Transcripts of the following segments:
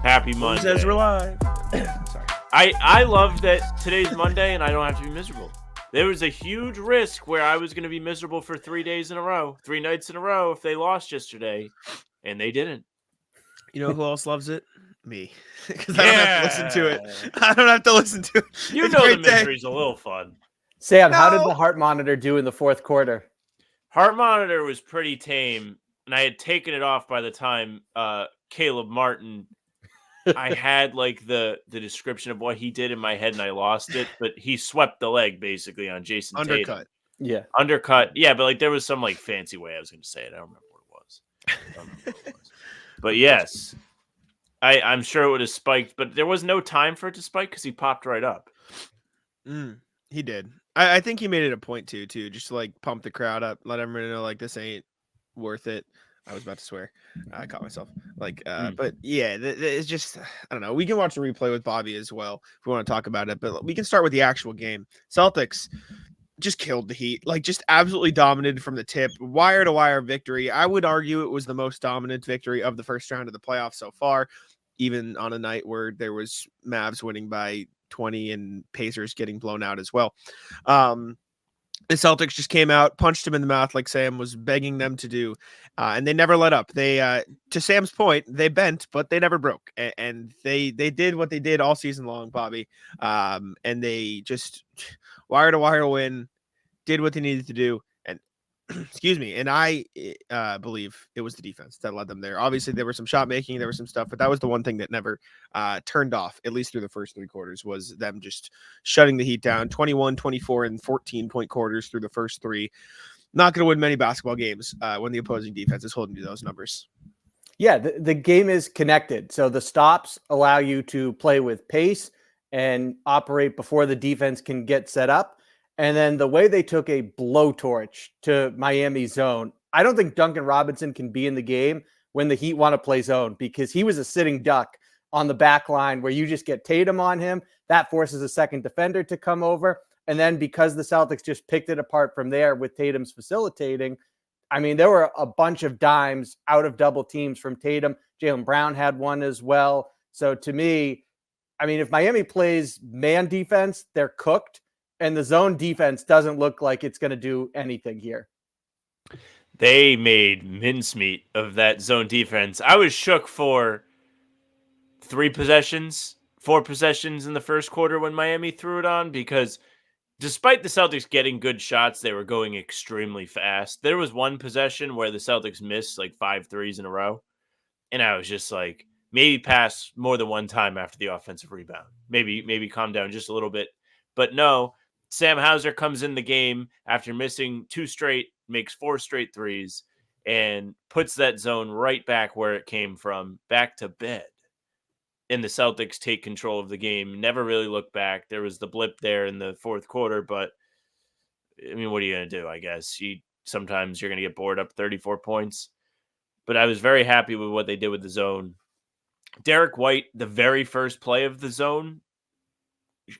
Happy Who Monday. says we're live? Sorry. I love that today's Monday and I don't have to be miserable. There was a huge risk where I was going to be miserable for 3 days in a row, 3 nights in a row if they lost yesterday, and they didn't. You know who else loves it? Me. Because I don't have to listen to it. I don't have to listen to it. You It's know a the great day. misery's a little fun. Sam, how did No. the heart monitor do in the fourth quarter? Heart monitor was pretty tame, and I had taken it off by the time Caleb Martin. I had like the description of what he did in my head, and I lost it. But he swept the leg basically on Jayson Tatum. Undercut. Yeah. Undercut. Yeah, but like there was some like fancy way I was going to say it. I don't remember what it was. But yes, I'm sure it would have spiked, but there was no time for it to spike because he popped right up. He did. I think he made it a point too, just to like pump the crowd up, let everyone know like this ain't worth it. I was about to swear. I caught myself. But yeah, it's just, I don't know. We can watch the replay with Bobby as well if we want to talk about it, but we can start with the actual game. Celtics just killed the Heat, like just absolutely dominated from the tip, wire to wire victory. I would argue it was the most dominant victory of the first round of the playoffs so far, even on a night where there was Mavs winning by 20 and Pacers getting blown out as well. The Celtics just came out, punched him in the mouth like Sam was begging them to do, and they never let up. They, to Sam's point, they bent, but they never broke, and they did what they did all season long, Bobby. And they just wire to wire win, did what they needed to do, and excuse me. And I believe it was the defense that led them there. Obviously, there was some shot making, there was some stuff, but that was the one thing that never turned off, at least through the first three quarters, was them just shutting the Heat down. 21, 24, and 14-point quarters through the first three. Not going to win many basketball games when the opposing defense is holding to those numbers. Yeah, the game is connected. So the stops allow you to play with pace and operate before the defense can get set up. And then the way they took a blowtorch to Miami zone, I don't think Duncan Robinson can be in the game when the Heat want to play zone, because he was a sitting duck on the back line where you just get Tatum on him. That forces a second defender to come over. And then because the Celtics just picked it apart from there with Tatum's facilitating, I mean, there were a bunch of dimes out of double teams from Tatum. Jaylen Brown had one as well. So to me, I mean, if Miami plays man defense, they're cooked. And the zone defense doesn't look like it's going to do anything here. They made mincemeat of that zone defense. I was shook for 4 possessions in the first quarter when Miami threw it on, because despite the Celtics getting good shots, they were going extremely fast. There was one possession where the Celtics missed like 5 threes in a row. And I was just like, maybe pass more than one time after the offensive rebound. Maybe calm down just a little bit. But no, Sam Hauser comes in the game after missing 2 straight, makes 4 straight threes, and puts that zone right back where it came from, back to bed. And the Celtics take control of the game, never really look back. There was the blip there in the fourth quarter, but I mean, what are you going to do, I guess? Sometimes you're going to get bored up 34 points. But I was very happy with what they did with the zone. Derek White, the very first play of the zone,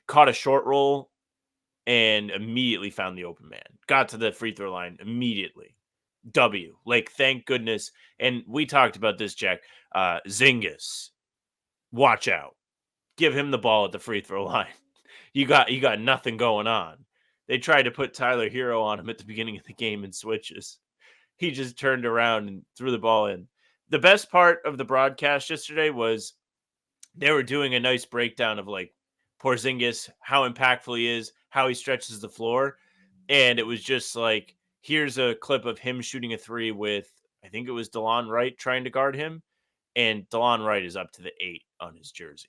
caught a short roll and immediately found the open man. Got to the free throw line immediately. W. Like, thank goodness. And we talked about this, Jack. Zingis. Watch out. Give him the ball at the free throw line. You got nothing going on. They tried to put Tyler Hero on him at the beginning of the game in switches. He just turned around and threw the ball in. The best part of the broadcast yesterday was they were doing a nice breakdown of like Porzingis, how impactful he is, how he stretches the floor. And it was just like, here's a clip of him shooting a 3 with, I think it was DeLon Wright trying to guard him. And DeLon Wright is up to the 8 on his jersey.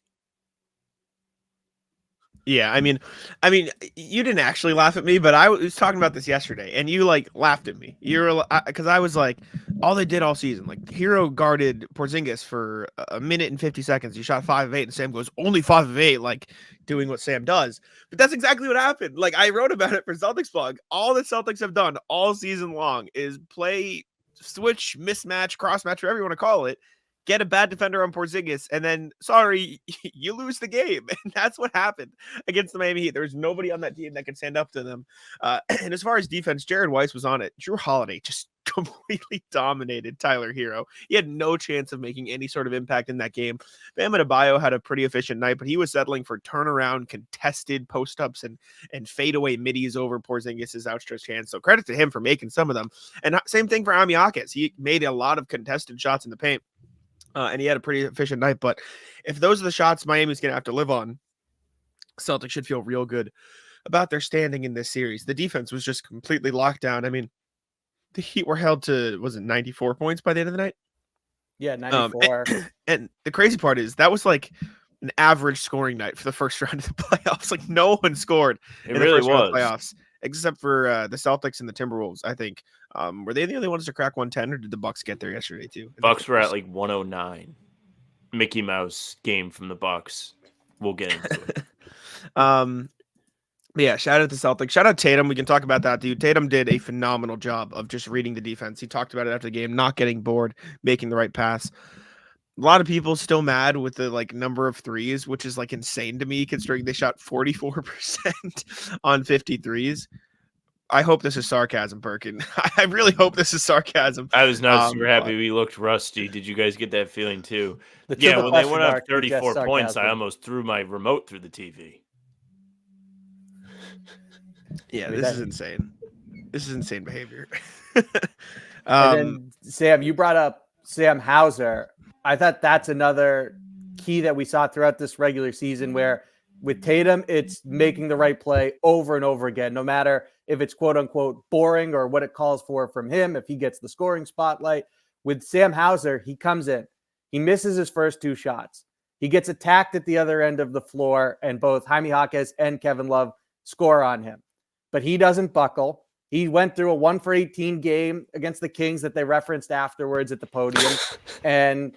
Yeah, I mean, you didn't actually laugh at me, but I was talking about this yesterday, and you like laughed at me. You're because I was like, all they did all season, like Hero guarded Porzingis for a minute and 50 seconds. He shot 5 of 8, and Sam goes only 5 of 8, like doing what Sam does. But that's exactly what happened. Like I wrote about it for Celtics blog. All the Celtics have done all season long is play switch, mismatch, cross match, whatever you want to call it. Get a bad defender on Porzingis, and then, sorry, you lose the game. And that's what happened against the Miami Heat. There was nobody on that team that could stand up to them. And as far as defense, Jared Weiss was on it. Drew Holiday just completely dominated Tyler Hero. He had no chance of making any sort of impact in that game. Bam Adebayo had a pretty efficient night, but he was settling for turnaround, contested post-ups and fadeaway middies over Porzingis' outstretched hands. So credit to him for making some of them. And same thing for Amiakis. He made a lot of contested shots in the paint, and he had a pretty efficient night. But if those are the shots Miami's going to have to live on, Celtics should feel real good about their standing in this series. The defense was just completely locked down. I mean, the Heat were held to, was it 94 points by the end of the night? Yeah, 94. And the crazy part is that was like an average scoring night for the first round of the playoffs. Like no one scored It in really the first round of was. playoffs, except for the Celtics and the Timberwolves, I think. Were they the only ones to crack 110, or did the Bucks get there yesterday too? Bucks were at like 109. Mickey Mouse game from the Bucks. We'll get into it. Yeah, shout out to Celtics. Shout out Tatum. We can talk about that, dude. Tatum did a phenomenal job of just reading the defense. He talked about it after the game, not getting bored, making the right pass. A lot of people still mad with the like number of threes, which is like insane to me, considering they shot 44% on 53s. I hope this is sarcasm, Birkin. I really hope this is sarcasm. I was not super happy. We looked rusty. Did you guys get that feeling too? The Yeah, triple when they question went up mark 34 suggests points, I sarcasm. almost threw my remote through the TV. Yeah, this is insane. This is insane behavior. And then, Sam, you brought up Sam Hauser. I thought that's another key that we saw throughout this regular season where with Tatum, it's making the right play over and over again, no matter if it's quote unquote boring or what it calls for from him, if he gets the scoring spotlight. With Sam Hauser, he comes in, he misses his first two shots. He gets attacked at the other end of the floor, and both Jaime Jaquez and Kevin Love score on him. But he doesn't buckle. He went through a 1-for-18 game against the Kings that they referenced afterwards at the podium. And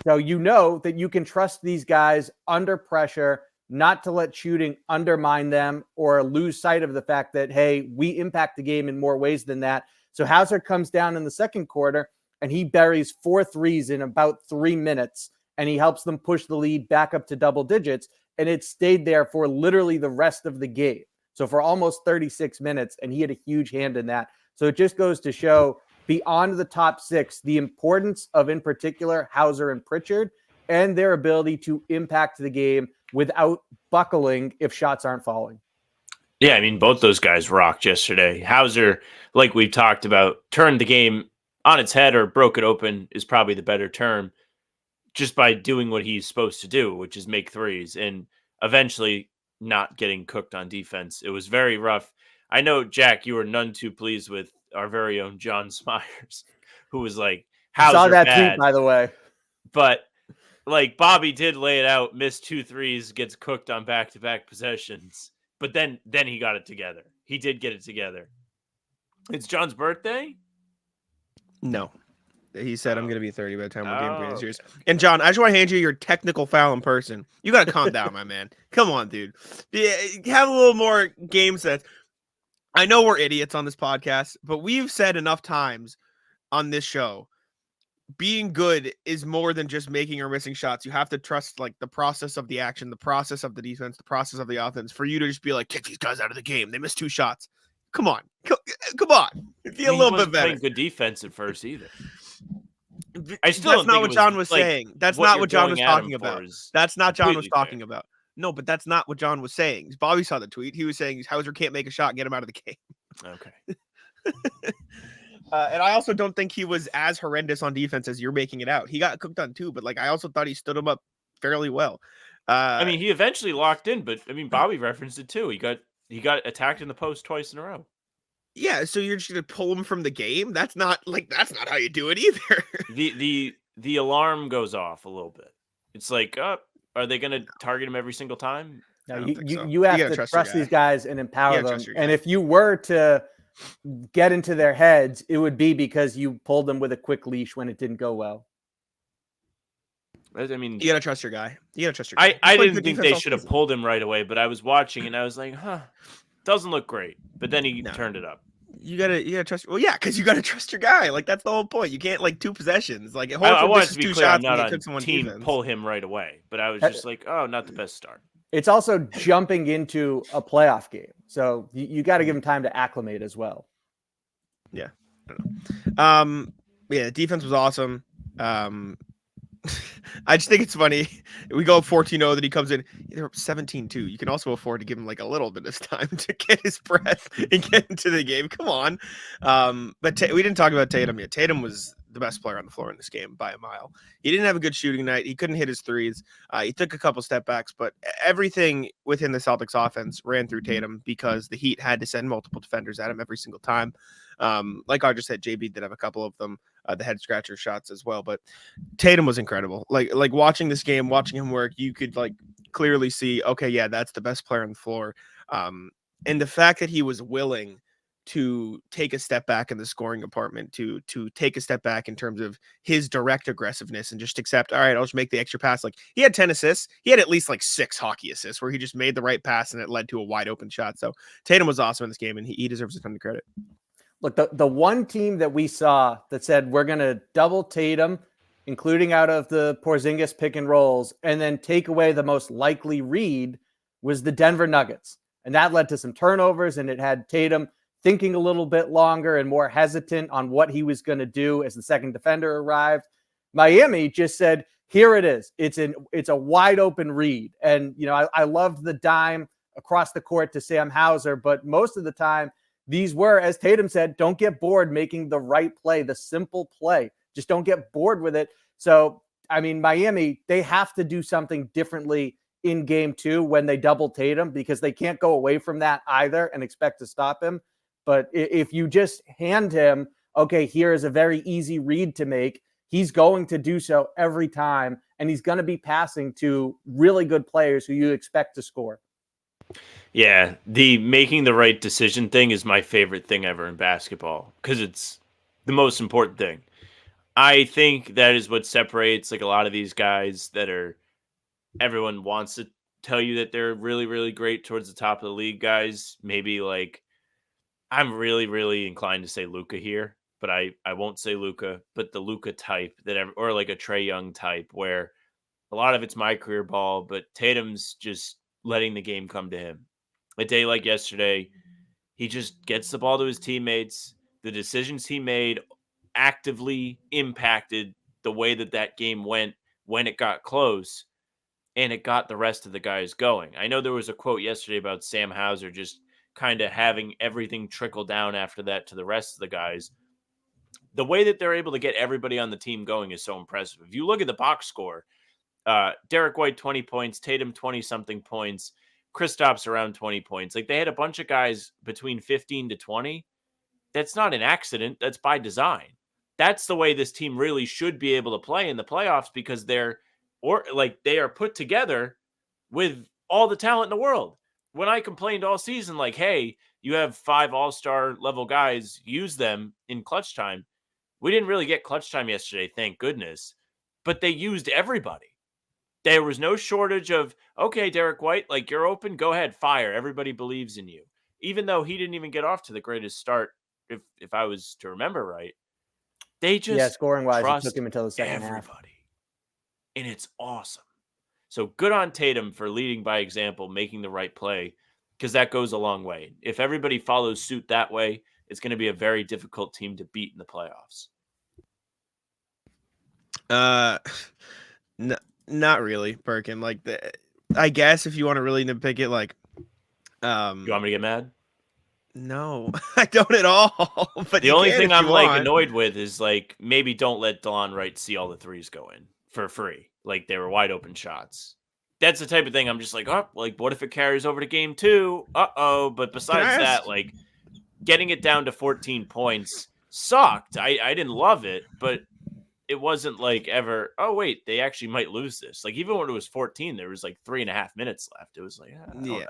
so you know that you can trust these guys under pressure, not to let shooting undermine them or lose sight of the fact that, hey, we impact the game in more ways than that. So Hauser comes down in the second quarter and he buries 4 threes in about 3 minutes, and he helps them push the lead back up to double digits. And it stayed there for literally the rest of the game. So for almost 36 minutes, and he had a huge hand in that. So it just goes to show beyond the top 6, the importance of, in particular, Hauser and Pritchard and their ability to impact the game without buckling if shots aren't falling. Yeah, I mean, both those guys rocked yesterday. Hauser, like we've talked about, turned the game on its head, or broke it open is probably the better term, just by doing what he's supposed to do, which is make threes and eventually not getting cooked on defense. It was very rough. I know, Jack, you were none too pleased with our very own John Smyers, who was like, Hauser I saw that bad. tweet, by the way. But like Bobby did lay it out, missed 2 threes, gets cooked on back-to-back possessions. But then he got it together. He did get it together. It's John's birthday? No. He said, I'm going to be 30 by the time we're getting through this series. Okay. And John, I just want to hand you your technical foul in person. You got to calm down, my man. Come on, dude. Yeah, have a little more game sense. I know we're idiots on this podcast, but we've said enough times on this show, being good is more than just making or missing shots. You have to trust like the process of the action, the process of the defense, the process of the offense for you to just be like, kick these guys out of the game. They missed 2 shots. Come on. Come on. Be a little bit better. Playing good defense at first either. That's not what John was saying. That's not what John was talking about. That's not John was talking about. No, but that's not what John was saying. Bobby saw the tweet. He was saying Hauser can't make a shot, get him out of the game. Okay. And I also don't think he was as horrendous on defense as you're making it out. He got cooked on too, but like I also thought he stood him up fairly well. I mean, he eventually locked in, but I mean, Bobby referenced it too. He got attacked in the post twice in a row. Yeah, so you're just gonna pull him from the game? That's not how you do it either. The alarm goes off a little bit. It's like, are they gonna target him every single time? No, you have to trust these guys and empower them. And if you were to get into their heads, it would be because you pulled them with a quick leash when it didn't go well. I mean, you gotta trust your guy. You gotta trust your guy. I didn't think they should have pulled him right away, but I was watching and I was like, doesn't look great. But then he turned it up. You gotta trust. Well, yeah, because you gotta trust your guy. Like that's the whole point. You can't like 2 possessions. Like I wanted to be clear, I'm not on team pull him right away. But I was just like, not the best start. It's also jumping into a playoff game, so you got to give him time to acclimate as well. Yeah. don't know. Yeah, defense was awesome. I just think it's funny. We go 14-0, then he comes in. They're up 17-2. You can also afford to give him like a little bit of time to get his breath and get into the game. Come on. But we didn't talk about Tatum yet. Tatum was the best player on the floor in this game by a mile. He didn't have a good shooting night. He couldn't hit his threes. He took a couple step backs, but everything within the Celtics offense ran through Tatum because the Heat had to send multiple defenders at him every single time. Like I just said, JB did have a couple of them, the head scratcher shots as well, but Tatum was incredible. Like watching this game, watching him work, you could like clearly see, okay, yeah, that's the best player on the floor. And the fact that he was willing to take a step back in the scoring department, to take a step back in terms of his direct aggressiveness and just accept, all right, I'll just make the extra pass. Like he had 10 assists. He had at least like 6 hockey assists where he just made the right pass and it led to a wide open shot. So Tatum was awesome in this game and he deserves a ton of credit. Look, the one team that we saw that said we're going to double Tatum, including out of the Porzingis pick and rolls, and then take away the most likely read was the Denver Nuggets. And that led to some turnovers, and it had Tatum thinking a little bit longer and more hesitant on what he was going to do as the second defender arrived. Miami just said, here it is. It's a wide open read. And, you know, I loved the dime across the court to Sam Hauser, but most of the time, these were, as Tatum said, don't get bored making the right play, the simple play. Just don't get bored with it. So, I mean, Miami, they have to do something differently in game 2 when they double Tatum because they can't go away from that either and expect to stop him. But if you just hand him, okay, here is a very easy read to make, he's going to do so every time, and he's going to be passing to really good players who you expect to score. Yeah, the making the right decision thing is my favorite thing ever in basketball because it's the most important thing. I think that is what separates like a lot of these guys that are everyone wants to tell you that they're really, really great towards the top of the league guys. Maybe like I'm really, really inclined to say Luka here, but I won't say Luka, but the Luka type or like a Trae Young type where a lot of it's my career ball, but Tatum's just letting the game come to him. A day like yesterday, he just gets the ball to his teammates. The decisions he made actively impacted the way that game went when it got close, and it got the rest of the guys going. I know there was a quote yesterday about Sam Hauser just kind of having everything trickle down after that to the rest of the guys. The way that they're able to get everybody on the team going is so impressive. If you look at the box score, Derek White 20 points, Tatum 20-something points, Kristaps around 20 points. Like they had a bunch of guys between 15 to 20. That's not an accident. That's by design. That's the way this team really should be able to play in the playoffs because they are put together with all the talent in the world. When I complained all season, like, hey, you have 5 all-star level guys, use them in clutch time. We didn't really get clutch time yesterday, thank goodness. But they used everybody. There was no shortage of, okay, Derek White, like you're open, go ahead, fire. Everybody believes in you. Even though he didn't even get off to the greatest start, if I was to remember right, they just scoring wise, it trust took him until the second half. And it's awesome. So good on Tatum for leading by example, making the right play, because that goes a long way. If everybody follows suit that way, it's going to be a very difficult team to beat in the playoffs. Not really, Birkin. Like I guess if you want to really nitpick it, like, you want me to get mad? No, I don't at all. But the only thing I'm like annoyed with is like maybe don't let Delon Wright see all the threes go in for free. Like they were wide open shots. That's the type of thing I'm just like, oh, like what if it carries over to game 2? But besides that, like getting it down to 14 points sucked. I didn't love it, but it wasn't like ever, oh, wait, they actually might lose this. Like, even when it was 14, there was like 3.5 minutes left. It was like,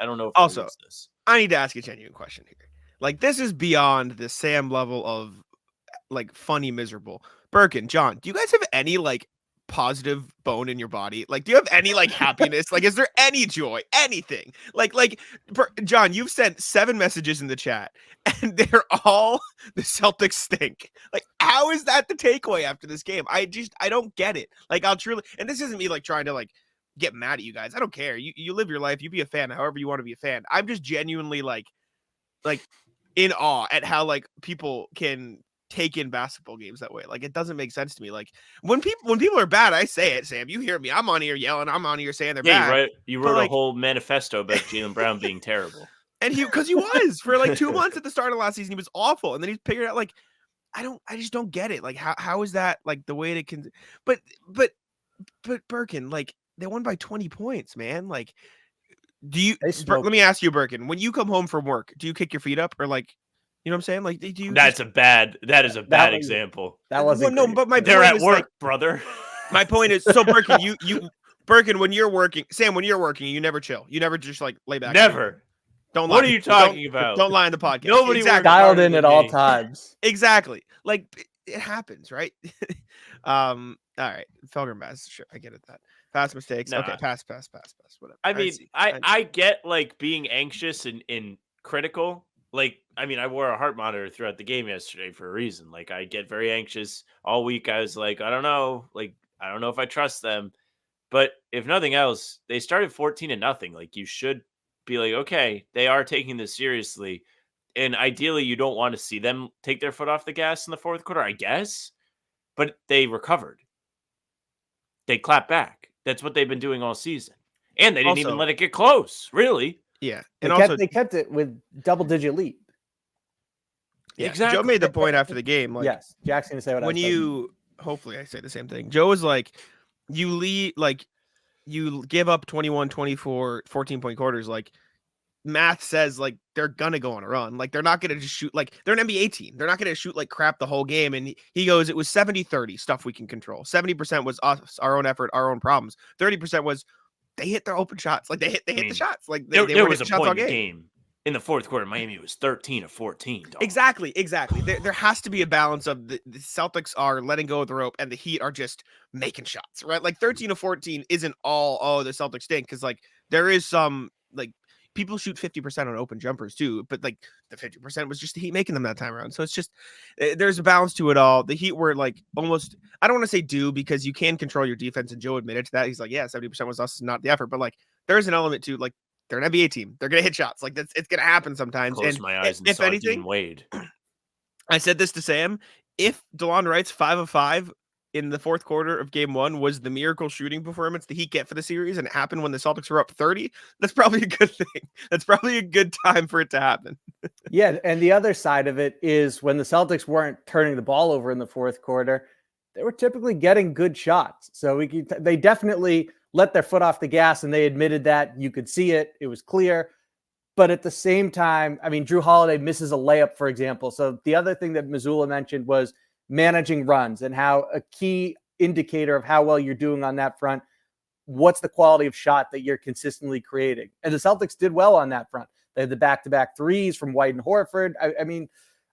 I don't know if also, they lose this. I need to ask a genuine question here. Like, this is beyond the Sam level of like funny, miserable. Birkin, John, do you guys have any like positive bone in your body? Like, do you have any like happiness? Like, is there any joy? Anything? Like, John, you've sent 7 messages in the chat, and they're all the Celtics stink. Like, how is that the takeaway after this game? I don't get it. Like, I'll truly, and this isn't me like trying to like get mad at you guys. I don't care. You live your life. You be a fan however you want to be a fan. I'm just genuinely like in awe at how like people can take in basketball games that way. Like, it doesn't make sense to me. Like, when people are bad, I say it, Sam. You hear me. I'm on here yelling. I'm on here saying they're bad. You But, wrote a like, whole manifesto about Jaylen Brown being terrible. And because he was for like 2 months at the start of last season, he was awful. And then he figured out, like, I just don't get it. Like, how is that like the way to but Birkin, like, they won by 20 points, man. Like, let me ask you, Birkin, when you come home from work, do you kick your feet up or, like, you know what I'm saying? Like, do you that is a bad example. That wasn't no, but they're at work, like, brother. My point is, so Birkin, Birkin, when you're working, Sam, when you're working, you never chill. You never just like lay back. Never. Don't lie. What are you talking about? Don't lie in the podcast. Nobody dialed in at all times. Exactly. Like, it happens, right? All right. Felger Bass, sure, I get it. That past mistakes. Nah. Okay, pass. Whatever. I mean, I get, like, being anxious and critical. Like, I mean, I wore a heart monitor throughout the game yesterday for a reason. Like, I get very anxious all week. I was like, I don't know. Like, I don't know if I trust them. But if nothing else, they started 14-0. Like, you should be like, okay, they are taking this seriously. And ideally, you don't want to see them take their foot off the gas in the fourth quarter, I guess. But they recovered. They clapped back. That's what they've been doing all season. And they didn't even let it get close, really. Yeah. And they kept it with double-digit lead. Yeah, exactly. Joe made the point after the game. Like, yes, Jack's going to say what when hopefully I say the same thing. Joe was like, you lead, like, you give up 21, 24, 14-point quarters. Like, math says, like, they're going to go on a run. Like, they're not going to just shoot. Like, they're an NBA team. They're not going to shoot like crap the whole game. And he goes, it was 70-30 stuff we can control. 70% was us, our own effort, our own problems. 30% was they hit their open shots. Like, they hit the shots. Like, they there was a shots point all in the game. In the fourth quarter, Miami was 13-14. Dog. Exactly. There has to be a balance of the Celtics are letting go of the rope and the Heat are just making shots, right? Like 13-14 isn't all, the Celtics stink, because, like, there is some, like, people shoot 50% on open jumpers too, but, like, the 50% was just the Heat making them that time around. So it's just, there's a balance to it all. The Heat were, like, almost, I don't want to say because you can control your defense, and Joe admitted to that. He's like, yeah, 70% was us, not the effort, but, like, there's an element to, like, they're an NBA team. They're gonna hit shots. Like, it's gonna happen sometimes. Close my eyes and if saw anything, Dean Wade. I said this to Sam. If DeLon Wright's 5 of 5 in the fourth quarter of Game 1 was the miracle shooting performance the Heat get for the series, and it happened when the Celtics were up 30, that's probably a good thing. That's probably a good time for it to happen. Yeah, and the other side of it is when the Celtics weren't turning the ball over in the fourth quarter, they were typically getting good shots. So they definitely let their foot off the gas, and they admitted that. You could see it. It was clear. But at the same time, I mean, Drew Holiday misses a layup, for example. So the other thing that Mazzulla mentioned was managing runs, and how a key indicator of how well you're doing on that front, what's the quality of shot that you're consistently creating. And the Celtics did well on that front. They had the back-to-back threes from White and Horford. I mean,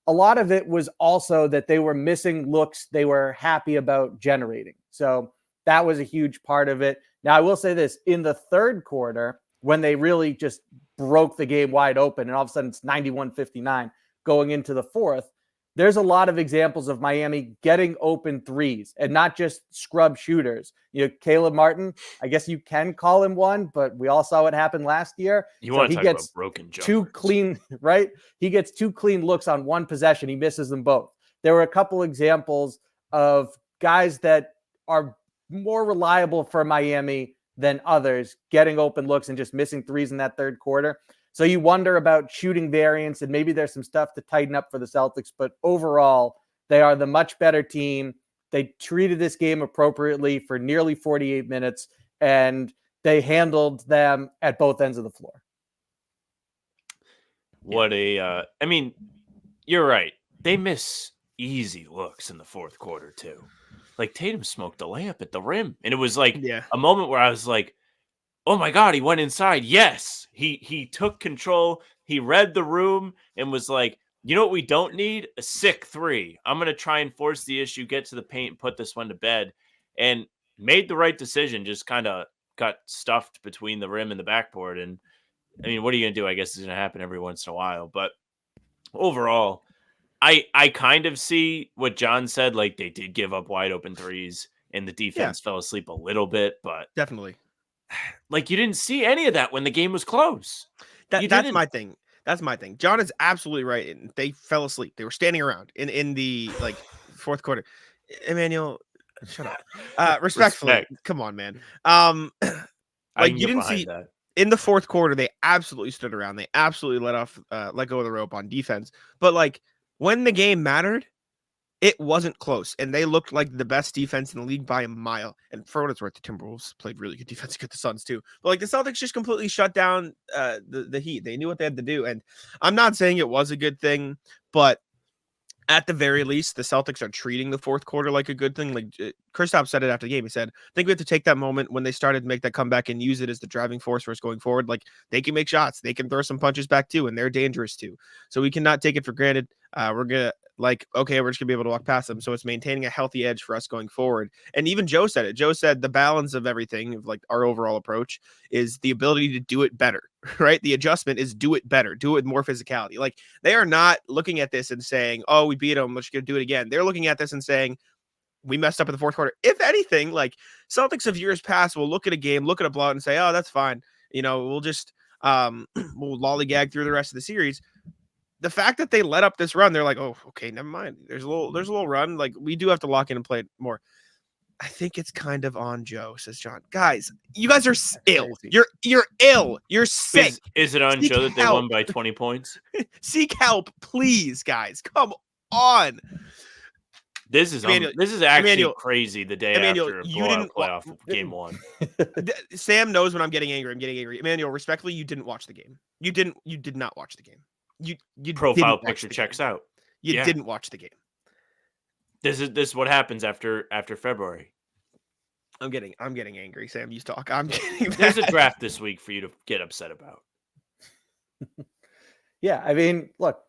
a lot of it was also that they were missing looks they were happy about generating. So that was a huge part of it. Now, I will say this, in the third quarter, when they really just broke the game wide open, and all of a sudden it's 91-59 going into the fourth, there's a lot of examples of Miami getting open threes and not just scrub shooters. You know, Caleb Martin, I guess you can call him one, but we all saw what happened last year. You want to talk about broken jumpers. Two clean, right? He gets 2 clean looks on one possession. He misses them both. There were a couple examples of guys that are more reliable for Miami than others getting open looks and just missing threes in that third quarter. So you wonder about shooting variance, and maybe there's some stuff to tighten up for the Celtics, but overall, they are the much better team. They treated this game appropriately for nearly 48 minutes, and they handled them at both ends of the floor. I mean, you're right. They miss easy looks in the fourth quarter too. Like, Tatum smoked a layup at the rim, and it was like a moment where I was like, oh my God, he went inside. Yes, he took control. He read the room and was like, you know what we don't need? A sick 3. I'm going to try and force the issue, get to the paint, and put this one to bed. And made the right decision, just kind of got stuffed between the rim and the backboard. And, I mean, what are you going to do? I guess it's going to happen every once in a while. But overall, I kind of see what John said. Like, they did give up wide open threes, and the defense fell asleep a little bit. But definitely. Like, you didn't see any of that when the game was close. That's my thing. That's my thing. John is absolutely right. And they fell asleep. They were standing around in the fourth quarter. Emmanuel, shut up. Respectfully, Respect. come on, man. I can You get didn't behind see that. in the fourth quarter, they absolutely stood around. They absolutely let go of the rope on defense. But like when the game mattered, it wasn't close, and they looked like the best defense in the league by a mile. And for what it's worth, the Timberwolves played really good defense against the Suns too. But like the Celtics just completely shut down the Heat. They knew what they had to do, and I'm not saying it was a good thing, but at the very least, the Celtics are treating the fourth quarter like a good thing. Like Kristaps said it after the game. He said, I think we have to take that moment when they started to make that comeback and use it as the driving force for us going forward. Like they can make shots. They can throw some punches back too, and they're dangerous too. So we cannot take it for granted. We're going to okay, we're just gonna be able to walk past them. So it's maintaining a healthy edge for us going forward. And even Joe said it. Joe said the balance of everything, of like our overall approach, is the ability to do it better, right? The adjustment is do it better, do it with more physicality. Like they are not looking at this and saying, oh, we beat them, we're just gonna do it again. They're looking at this and saying, we messed up in the fourth quarter. If anything, like Celtics of years past will look at a game, look at a blowout and say, oh, that's fine. We'll just we'll lollygag through the rest of the series. The fact that they let up this run, they're like, oh, okay, never mind. There's a little run. Like we do have to lock in and play it more. I think it's kind of on Joe, says John. Guys, you guys are ill. You're ill. You're sick. Is it on Seek Joe that they help. won by 20 points? Seek help, please, guys. Come on. This is actually crazy. The day after a blowout playoff of game one. Sam knows when I'm getting angry. I'm getting angry. Emmanuel, respectfully, you didn't watch the game. You did not watch the game. You profile picture checks out. You didn't watch the game. This is what happens after February. I'm getting angry. Sam, you talk. I'm getting mad. There's a draft this week for you to get upset about. Yeah, I mean, look,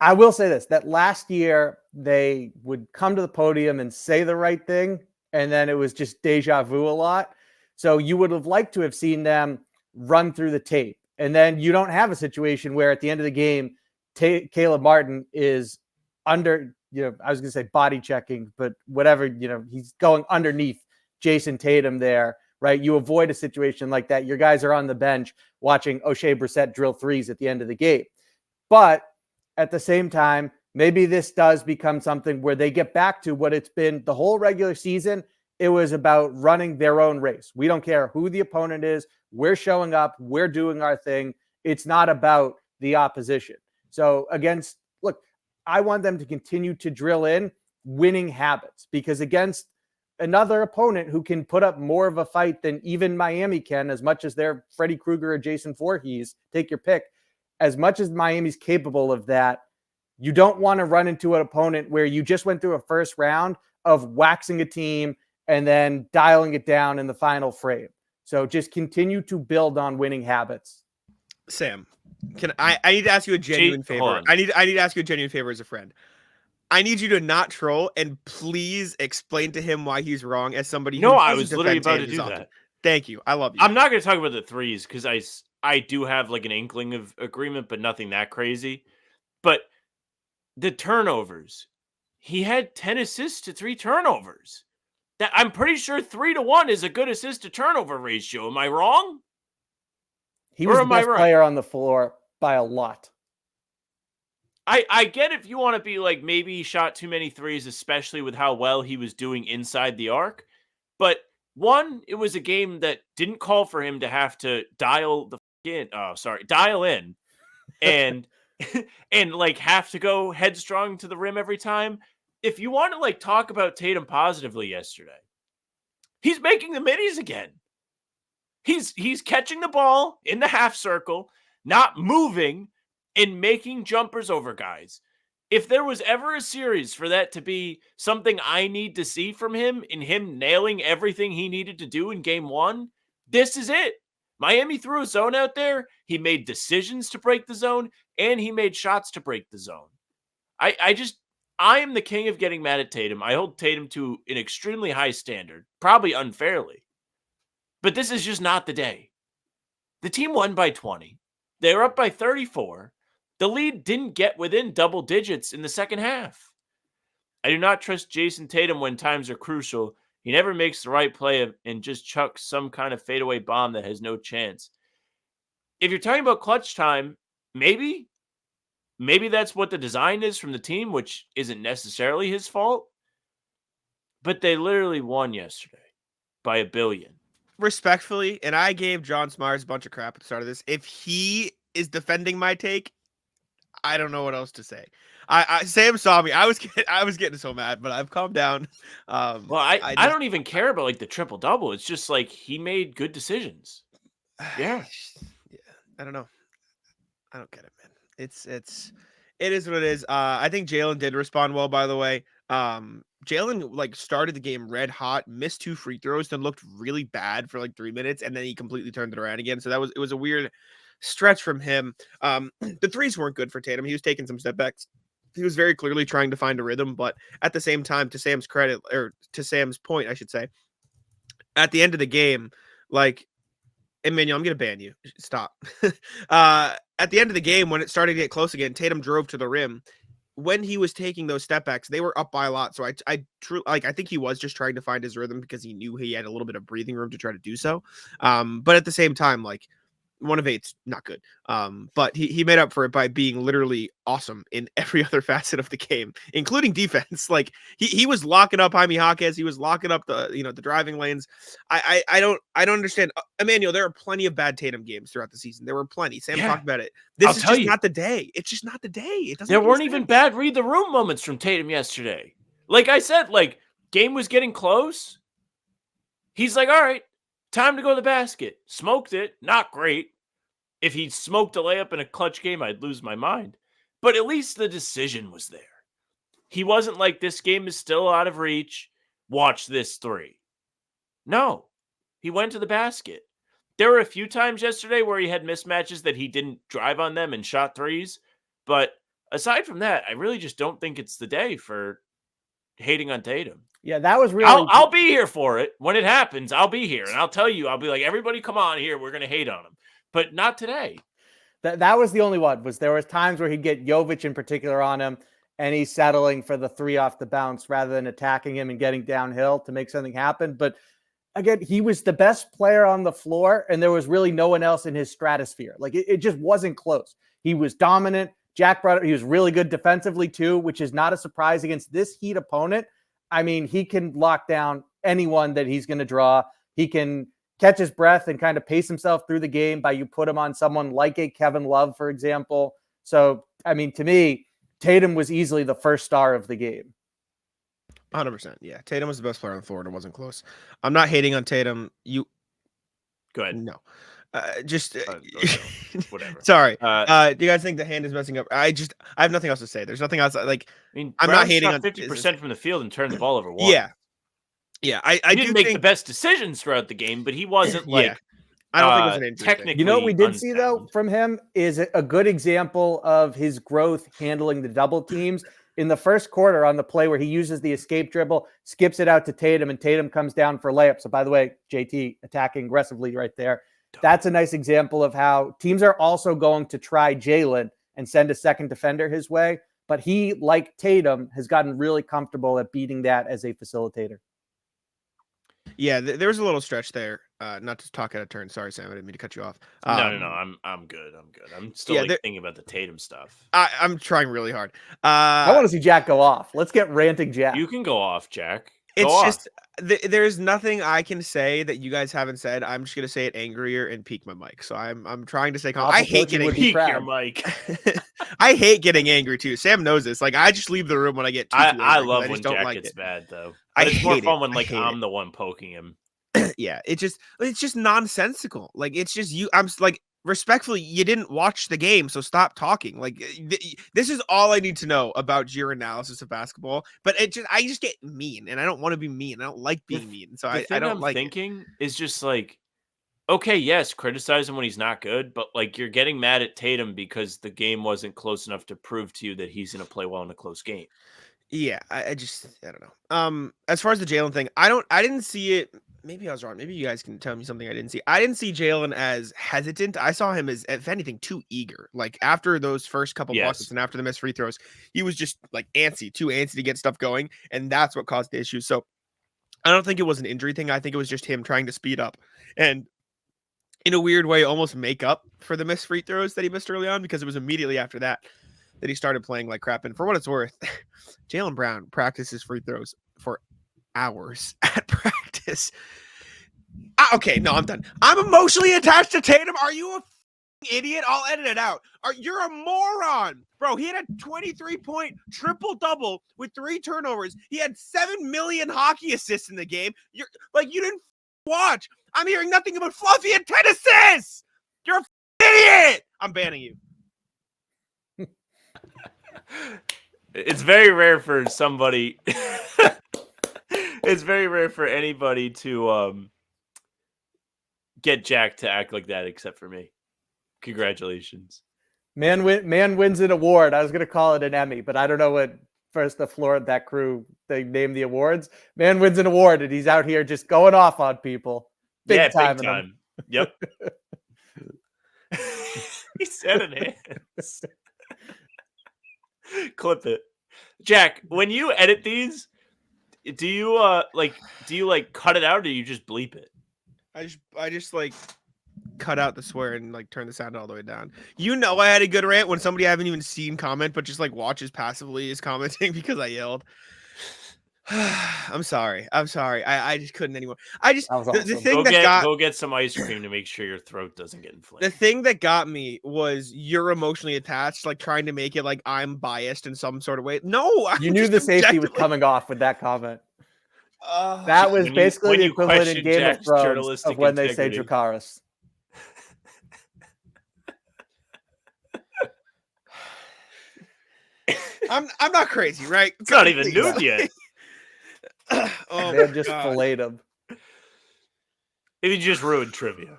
I will say this, that last year they would come to the podium and say the right thing, and then it was just deja vu a lot. So you would have liked to have seen them run through the tape. And then you don't have a situation where at the end of the game, Caleb Martin is under, I was going to say body checking, but whatever, he's going underneath Jayson Tatum there, right? You avoid a situation like that. Your guys are on the bench watching O'Shea Brissett drill threes at the end of the game. But at the same time, maybe this does become something where they get back to what it's been the whole regular season. It was about running their own race. We don't care who the opponent is. We're showing up. We're doing our thing. It's not about the opposition. So look, I want them to continue to drill in winning habits, because against another opponent who can put up more of a fight than even Miami can, as much as they're Freddie Krueger or Jason Voorhees, take your pick, as much as Miami's capable of that, you don't want to run into an opponent where you just went through a first round of waxing a team and then dialing it down in the final frame. So just continue to build on winning habits. Sam, I need to ask you a genuine favor. I need to ask you a genuine favor as a friend. I need you to not troll and please explain to him why he's wrong as somebody who I was literally about to do that. Thank you. I love you. I'm not going to talk about the threes because I do have like an inkling of agreement, but nothing that crazy. But the turnovers, he had 10 assists to 3 turnovers. That I'm pretty sure 3-1 is a good assist to turnover ratio. Am I wrong? He was the best player on the floor by a lot. I get if you want to be like, maybe he shot too many threes, especially with how well he was doing inside the arc. But one, it was a game that didn't call for him to have to dial in and and like have to go headstrong to the rim every time. If you want to like talk about Tatum positively yesterday, he's making the middies again. He's catching the ball in the half circle, not moving, and making jumpers over guys. If there was ever a series for that to be something I need to see from him, in him nailing everything he needed to do in game one, this is it. Miami threw a zone out there. He made decisions to break the zone, and he made shots to break the zone. I am the king of getting mad at Tatum. I hold Tatum to an extremely high standard, probably unfairly. But this is just not the day. The team won by 20. They were up by 34. The lead didn't get within double digits in the second half. I do not trust Jayson Tatum when times are crucial. He never makes the right play and just chucks some kind of fadeaway bomb that has no chance. If you're talking about clutch time, maybe that's what the design is from the team, which isn't necessarily his fault. But they literally won yesterday by 1 billion. Respectfully, and I gave John Smyers a bunch of crap at the start of this. If he is defending my take, I don't know what else to say. Sam saw me. I was getting so mad, but I've calmed down. Well, I don't even care about like the triple double. It's just like he made good decisions. Yeah. Yeah, I don't know. I don't get it, man. It is what it is. I think Jalen did respond well, by the way. Jalen like started the game red hot, missed 2 free throws, then looked really bad for like 3 minutes, and then he completely turned it around again. So it was a weird stretch from him. The threes weren't good for Tatum. He was taking some step backs. He was very clearly trying to find a rhythm, but at the same time, to Sam's credit, or to Sam's point, I should say, at the end of the game, like, Emmanuel, I'm gonna ban you. Stop. At the end of the game, when it started to get close again, Tatum drove to the rim. When he was taking those step backs, they were up by a lot. So I think he was just trying to find his rhythm because he knew he had a little bit of breathing room to try to do so. But at the same time, like, 1 of 8's not good. But he made up for it by being literally awesome in every other facet of the game, including defense. Like, he was locking up Jaime Jaquez. He was locking up the driving lanes. I don't understand. Emmanuel, there are plenty of bad Tatum games throughout the season. There were plenty. Sam talked about it. This is just not the day. It's just not the day. It doesn't. There weren't even bad read the room moments from Tatum yesterday. Like I said, like, game was getting close. He's like, all right, time to go to the basket. Smoked it. Not great. If he smoked a layup in a clutch game, I'd lose my mind. But at least the decision was there. He wasn't like, this game is still out of reach. Watch this 3. No. He went to the basket. There were a few times yesterday where he had mismatches that he didn't drive on them and shot threes. But aside from that, I really just don't think it's the day for hating on Tatum. Yeah, that was really... I'll be here for it. When it happens, I'll be here. And I'll tell you, I'll be like, everybody come on here. We're going to hate on him. But not today. That was the only one. There was times where he'd get Jovic in particular on him, and he's settling for the 3 off the bounce rather than attacking him and getting downhill to make something happen. But again, he was the best player on the floor, and there was really no one else in his stratosphere. Like, it just wasn't close. He was dominant. Jack brought it. He was really good defensively too, which is not a surprise against this Heat opponent. I mean, he can lock down anyone that he's going to draw. He can catch his breath and kind of pace himself through the game by you put him on someone like a Kevin Love, for example. So, I mean, to me, Tatum was easily the first star of the game. 100%. Yeah. Tatum was the best player on the floor, and it wasn't close. I'm not hating on Tatum. Go ahead. No. Whatever. Sorry. Do you guys think the hand is messing up? I have nothing else to say. There's nothing else. Like, I mean, I'm not hating on 50% from the field and turned the ball over once. Yeah. Yeah. I didn't make the best decisions throughout the game, but he wasn't like, I don't think it was an injury technically. You know what we did see, unsound. though, from him is a good example of his growth handling the double teams. In the first quarter on the play where he uses the escape dribble, skips it out to Tatum, and Tatum comes down for layup. So, by the way, JT attacking aggressively right there. That's a nice example of how teams are also going to try Jalen and send a second defender his way. But he, like Tatum, has gotten really comfortable at beating that as a facilitator. Yeah, there was a little stretch there. Not to talk out of turn. Sorry, Sam. I didn't mean to cut you off. No. I'm good. I'm still thinking about the Tatum stuff. I'm trying really hard. I want to see Jack go off. Let's get ranting Jack. You can go off, Jack. There's nothing I can say that you guys haven't said. I'm just gonna say it angrier and peak my mic. So I'm trying to say calm. I hate getting peak your mic. I hate getting angry too. Sam knows this. Like, I just leave the room when I get too angry. I love when Jack like gets bad though. But it's more fun when like I'm the one poking him. Yeah, it's just nonsensical. Like, it's just you. I'm like, respectfully, you didn't watch the game, so stop talking. Like, this is all I need to know about your analysis of basketball. But I just get mean, and I don't want to be mean. I don't like being mean, so I don't like. Thinking is just like, okay, yes, criticize him when he's not good, but like, you're getting mad at Tatum because the game wasn't close enough to prove to you that he's going to play well in a close game. Yeah, I don't know. As far as the Jalen thing, I didn't see it. Maybe I was wrong. Maybe you guys can tell me something I didn't see. I didn't see Jalen as hesitant. I saw him as, if anything, too eager. Like, after those first couple buckets and after the missed free throws, he was just like too antsy to get stuff going, and that's what caused the issue. So I don't think it was an injury thing. I think it was just him trying to speed up. And in a weird way, almost make up for the missed free throws that he missed early on, because it was immediately after that he started playing like crap. And for what it's worth, Jaylen Brown practices free throws for hours at practice. Okay, no, I'm done. I'm emotionally attached to Tatum. Are you a idiot? I'll edit it out. You're a moron, bro. He had a 23-point triple-double with 3 turnovers. He had 7 million hockey assists in the game. You didn't watch. I'm hearing nothing about Fluffy and 10 assists. You're an idiot. I'm banning you. It's very rare for somebody. It's very rare for anybody to get Jack to act like that, except for me. Congratulations. Man wins an award. I was going to call it an Emmy, but I don't know what first the floor that crew they named the awards. Man wins an award, and he's out here just going off on people. Big time. Yep. He said it. Clip it. Jack, when you edit these, do you cut it out, or do you just bleep it? I just like cut out the swear and like turn the sound all the way down. I had a good rant when somebody I haven't even seen comment, but just like watches passively is commenting because I yelled. I'm sorry. I just couldn't anymore. The thing go get some ice cream to make sure your throat doesn't get inflamed. The thing that got me was you're emotionally attached, like trying to make it like I'm biased in some sort of way. No, you knew the safety was coming off with that comment. That was basically the equivalent in Game of Thrones of when they say Dracarys. I'm not crazy, right? It's not even noon yet. They just filleted him. If you just ruined trivia.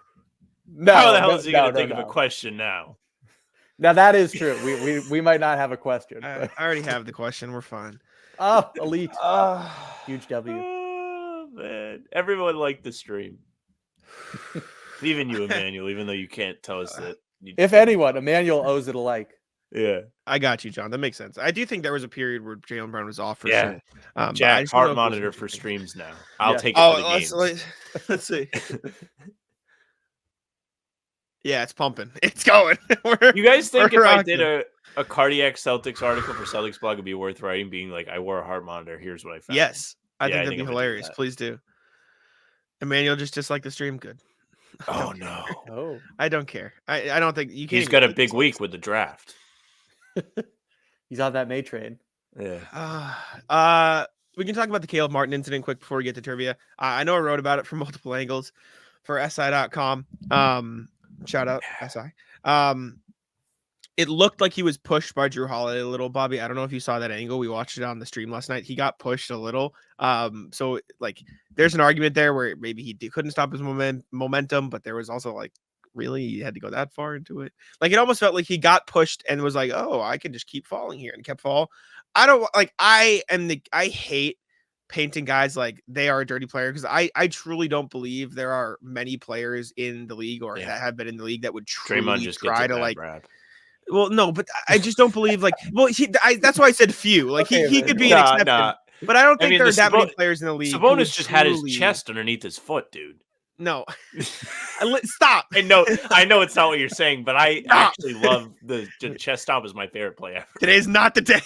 No, how the hell is he going to think of a question now? Now that is true. We might not have a question. I already have the question. We're fine. Oh, elite. Huge W. Oh, man. Everyone liked the stream. Even you, Emmanuel, even though you can't tell us that. If anyone, Emmanuel owes it a like. Yeah. I got you, John. That makes sense. I do think there was a period where Jaylen Brown was off for sure. Jack, heart monitor for streams now. I'll take it for the games. Let's see. Yeah, it's pumping. It's going. You guys think if I did a cardiac Celtics article for Celtics blog, it'd be worth writing, being like, I wore a heart monitor. Here's what I found. Yes. I think that'd be hilarious. Please do. Emmanuel just disliked the stream. Good. Oh, no. Oh, I don't care. I don't think you can. He's got a big week with the draft. He's on that May train. Yeah. We can talk about the Caleb Martin incident quick before we get to trivia. I know I wrote about it from multiple angles for SI.com. Shout out SI. It looked like he was pushed by Drew Holiday a little, Bobby. I don't know if you saw that angle. We watched it on the stream last night. He got pushed a little. So like there's an argument there where maybe he couldn't stop his momentum, but there was also like, really, he had to go that far into it. Like it almost felt like he got pushed and was like, oh, I can just keep falling here, and kept fall. I hate painting guys like they are a dirty player, because I truly don't believe there are many players in the league that have been in the league that would truly try to like rap. Well, no, but I just don't believe that's why I said few. Like he could be an exception. But I don't think there are that many players in the league. Sabonis just had his chest underneath his foot, dude. No, stop. I know it's not what you're saying, but I actually love the chest stop is my favorite play ever. Today's not the day.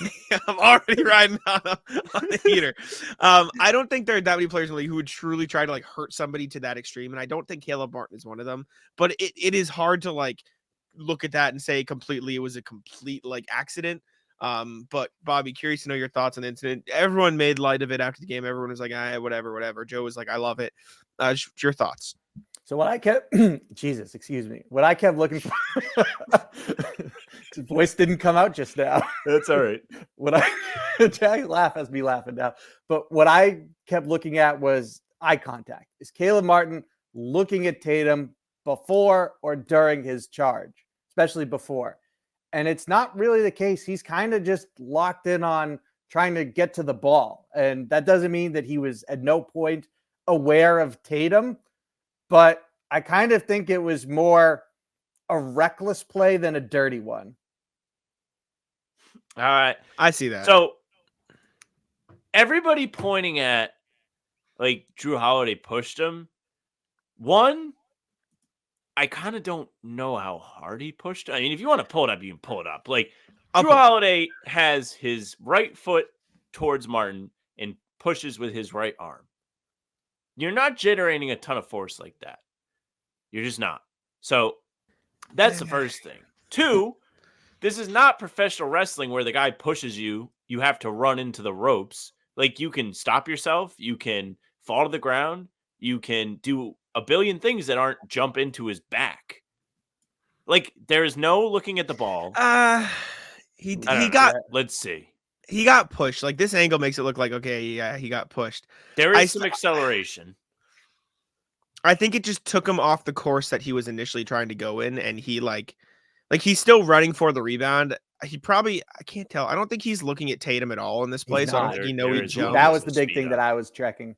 I'm already riding on the heater. I don't think there are that many players in the league who would truly try to like hurt somebody to that extreme, and I don't think Caleb Martin is one of them. But it is hard to like look at that and say completely it was a complete like accident. But Bobby, curious to know your thoughts on the incident. Everyone made light of it after the game. Everyone was like, whatever. Joe was like, I love it. Your thoughts. So what I kept, Jesus, excuse me. What I kept looking for, his voice didn't come out just now. That's all right. Jack laugh has me laughing now. But what I kept looking at was eye contact. Is Caleb Martin looking at Tatum before or during his charge, especially before? And it's not really the case. He's kind of just locked in on trying to get to the ball. And that doesn't mean that he was at no point aware of Tatum, but I kind of think it was more a reckless play than a dirty one. All right. I see that. So everybody pointing at like Drew Holiday pushed him. One, I kind of don't know how hard he pushed. I mean, if you want to pull it up, you can pull it up. Like I'll Drew pull it up. Holiday has his right foot towards Martin and pushes with his right arm. You're not generating a ton of force like that. You're just not. So that's the first thing. 2, this is not professional wrestling where the guy pushes you. You have to run into the ropes. Like you can stop yourself. You can fall to the ground. You can do a billion things that aren't jump into his back. Like there is no looking at the ball. He I don't know. got Let's see. he got pushed. Like this angle makes it look like okay, yeah, he got pushed. There is some acceleration. I think it just took him off the course that he was initially trying to go in, and he like he's still running for the rebound. He probably I can't tell. I don't think he's looking at Tatum at all in this play, so I don't not. think he know he jumped. That was the big thing that I was checking.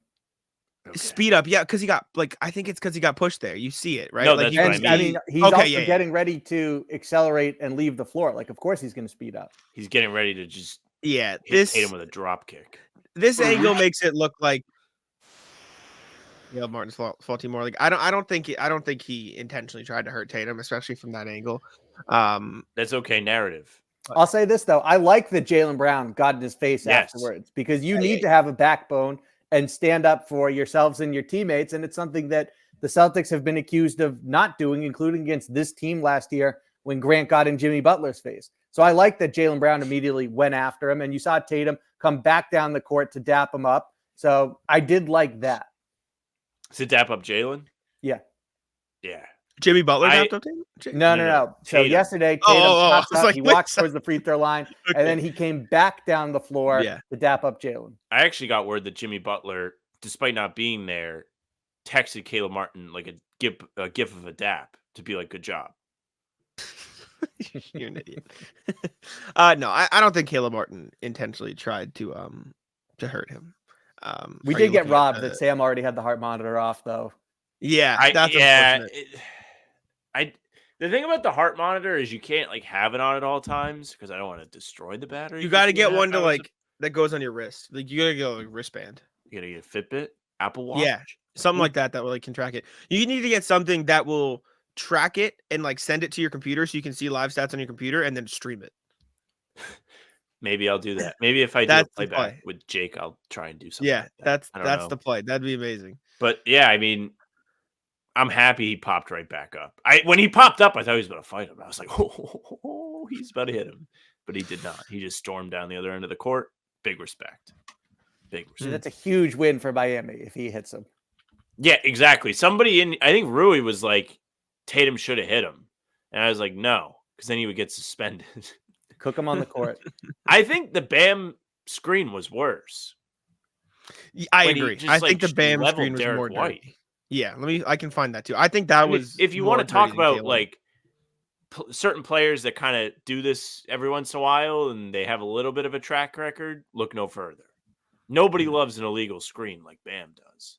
Okay. Speed up, yeah, because he got I think it's because he got pushed there. You see it, right? No, like, that's what I mean, he's also getting ready to accelerate and leave the floor. Like, of course, he's going to speed up. He's getting ready to just hit Tatum with a drop kick. This angle makes it look like Martin's faulty more. Like I don't think he intentionally tried to hurt Tatum, especially from that angle. That's okay narrative. I'll say this though, I like that Jaylen Brown got in his face afterwards because you need to have a backbone and stand up for yourselves and your teammates, and it's something that the Celtics have been accused of not doing, including against this team last year when Grant got in Jimmy Butler's face. So I like that Jaylen Brown immediately went after him, and you saw Tatum come back down the court to dap him up. So I did like that. To dap up Jaylen? Yeah. Yeah. Jimmy Butler dapped up Tatum? No. So yesterday, Tatum he walked towards the free throw line, and then he came back down the floor to dap up Jaylen. I actually got word that Jimmy Butler, despite not being there, texted Caleb Martin like a gif of a dap to be like, good job. You're an idiot. No, I don't think Caleb Martin intentionally tried to hurt him. We did get robbed that Sam already had the heart monitor off, though. Yeah, that's unfortunate. The thing about the heart monitor is you can't like have it on at all times because I don't want to destroy the battery. You got to get one to that goes on your wrist. Like you got to get a wristband. You got to get a Fitbit, Apple Watch. Yeah, something like that will can track it. You need to get something that will track it and like send it to your computer so you can see live stats on your computer and then stream it. Maybe I'll do that. Maybe if I do a playback with Jake, I'll try and do something. Yeah, like that's the play. That'd be amazing. But yeah, I mean, I'm happy he popped right back up. When he popped up, I thought he was about to fight him. I was like, oh, he's about to hit him. But he did not. He just stormed down the other end of the court. Big respect. That's a huge win for Miami if he hits him. Yeah, exactly. I think Rui was like, Tatum should have hit him. And I was like, no, because then he would get suspended. Cook him on the court. I think the Bam screen was worse. I agree. I think the Bam screen was more dirty. Yeah, I can find that too. I think that was. If you want to talk about like certain players that kind of do this every once in a while and they have a little bit of a track record, look no further. Nobody loves an illegal screen like Bam does.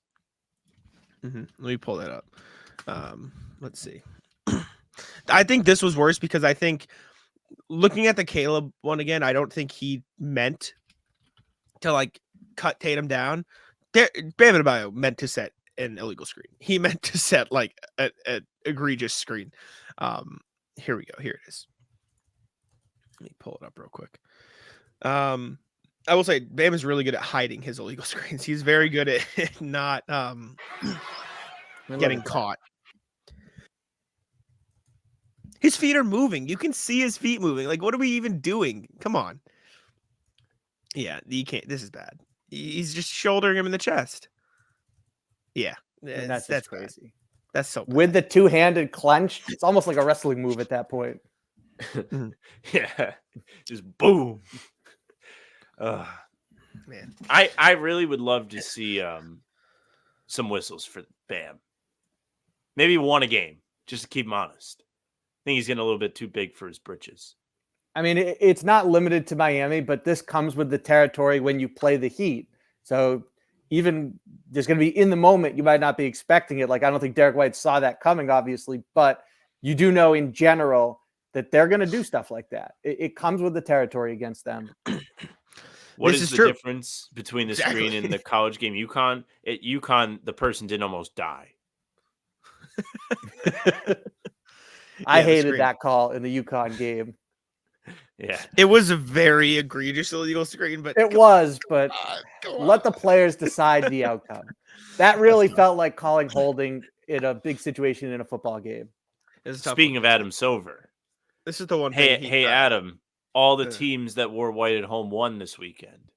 Mm-hmm. Let me pull that up. Let's see. I think this was worse because I think looking at the Caleb one again, I don't think he meant to like cut Tatum down. Bam Adebayo meant to set an illegal screen. He meant to set like an egregious screen. Here we go. Here it is. Let me pull it up real quick. I will say Bam is really good at hiding his illegal screens. He's very good at not getting caught. His feet are moving. You can see his feet moving. Like, what are we even doing? Come on. Yeah, you can't. This is bad. He's just shouldering him in the chest. Yeah, that's crazy. Bad. That's so bad. With the two-handed clench, it's almost like a wrestling move at that point. Yeah, just boom. Man, I really would love to see some whistles for Bam. Maybe one a game, just to keep him honest. I think he's getting a little bit too big for his britches. I mean, it's not limited to Miami, but this comes with the territory when you play the Heat. So even there's going to be in the moment, you might not be expecting it. Like, I don't think Derek White saw that coming, obviously, but you do know in general that they're going to do stuff like that. It comes with the territory against them. What is the difference between the screen and the college game UConn? At UConn, the person didn't almost die. I the hated screen. that call in the UConn game. Yeah. It was a very egregious illegal screen, but It was, but come let on. the players decide the outcome. That really felt like calling holding in a big situation in a football game. It's a tough Speaking one. of Adam Silver, This is the one hey, thing. hey, Adam, all the uh, teams that wore white at home won this weekend,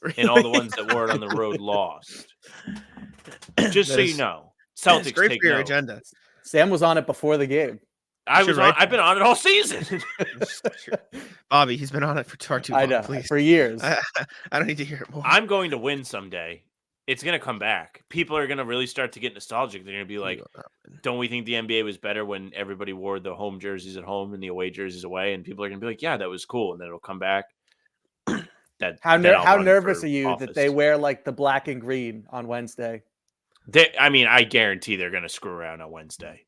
Really? and all the ones that wore it on the road lost. Just so you know, It's Celtics great take for your note. agenda. Sam was on it before the game. I've been on it all season. Bobby, he's been on it for far too long. I know, Please, for years. I don't need to hear it more. I'm going to win someday. It's going to come back. People are going to really start to get nostalgic. They're going to be like, don't we think the NBA was better when everybody wore the home jerseys at home and the away jerseys away? And people are going to be like, yeah, that was cool. And then it'll come back. How I'll run nervous for are you office. that they wear like the black and green on Wednesday? I guarantee they're going to screw around on Wednesday.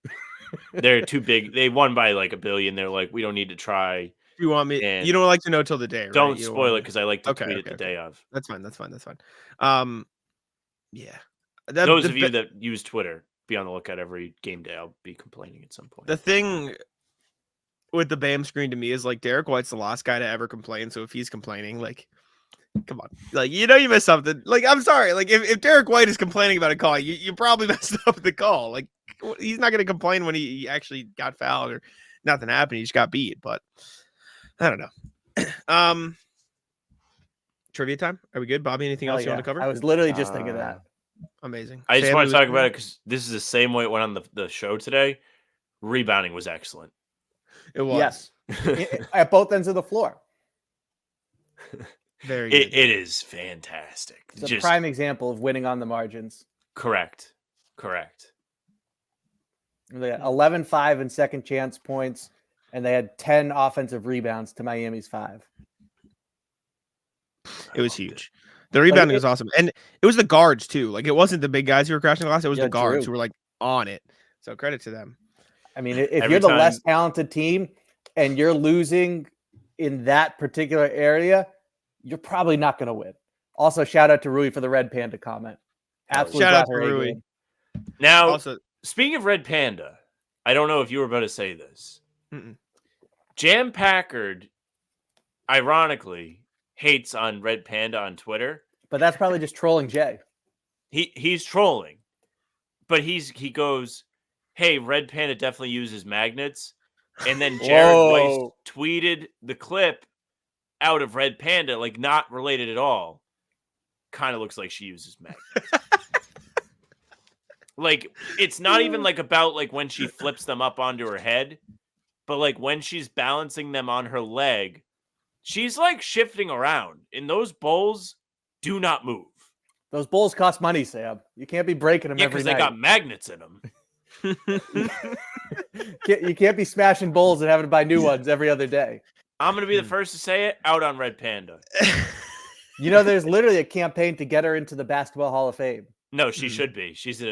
They're too big. They won by like $1 billion. They're like, we don't need to try. You want me? And you don't like to know till the day, right? Don't spoil it because I like to tweet it the okay. day of. That's fine. Yeah. Those of you that use Twitter, be on the lookout every game day. I'll be complaining at some point. The thing with the BAM screen to me is like Derek White's the last guy to ever complain. So if he's complaining, like, come on, like, you missed something. Like, I'm sorry. Like, if Derek White is complaining about a call, you probably messed up the call. Like, he's not going to complain when he actually got fouled or nothing happened. He just got beat. But I don't know. Trivia time. Are we good, Bobby? Anything else you want to cover? I was literally just thinking that. Amazing. I just want to talk about it because this is the same way it went on the show today. Rebounding was excellent. It was. Yes. At both ends of the floor. Very good. It is fantastic. It's a prime example of winning on the margins. Correct. They had 11-5 in second chance points, and they had 10 offensive rebounds to Miami's 5. It was huge. The rebounding was awesome. And it was the guards, too. Like, it wasn't the big guys who were crashing the glass. It was the guards who were, like, on it. So credit to them. I mean, if you're the less talented team and you're losing in that particular area, you're probably not going to win. Also, shout out to Rui for the Red Panda comment. Absolutely. Shout out to Rui. Now, also, speaking of Red Panda, I don't know if you were about to say this. Jam Packard, ironically, hates on Red Panda on Twitter. But that's probably just trolling Jay. He's trolling. But he goes, hey, Red Panda definitely uses magnets. And then Jared Weiss tweeted the clip out of Red Panda, like not related at all. Kind of looks like she uses magnets. Like, it's not even like about like when she flips them up onto her head, but like when she's balancing them on her leg, she's like shifting around. And those bowls do not move. Those bowls cost money, Sam. You can't be breaking them every night. Yeah, because they got magnets in them. You can't be smashing bowls and having to buy new ones every other day. I'm going to be the first to say it, out on Red Panda. There's literally a campaign to get her into the Basketball Hall of Fame. No, she should be. She's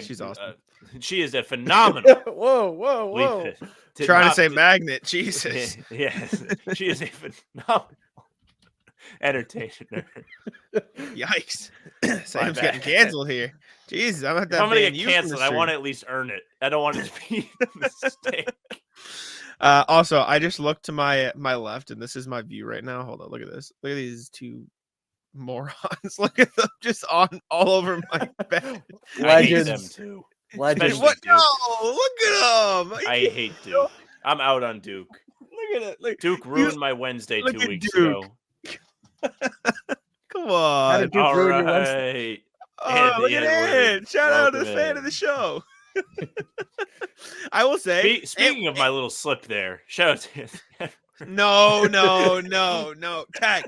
She's awesome. She is a phenomenal. Whoa. Trying to say magnet. Jesus. Yes. She is a phenomenal entertainer. Yikes. Sam's getting canceled here. Jesus, I'm at that. If I'm going to get canceled, I want to at least earn it. I don't want it to be a mistake. Also, I just looked to my left, and this is my view right now. Hold on, look at this. Look at these two morons. Look at them just on all over my bed. I hate them too. Legends. What? No, look at them. I hate Duke. I'm out on Duke. Look at it. Duke ruined my Wednesday 2 weeks ago. Come on. How did Duke ruin your Wednesday? Oh, look at it. Shout out to the fan of the show. I will say. Speaking of my little slip there, shout out to No. Tech.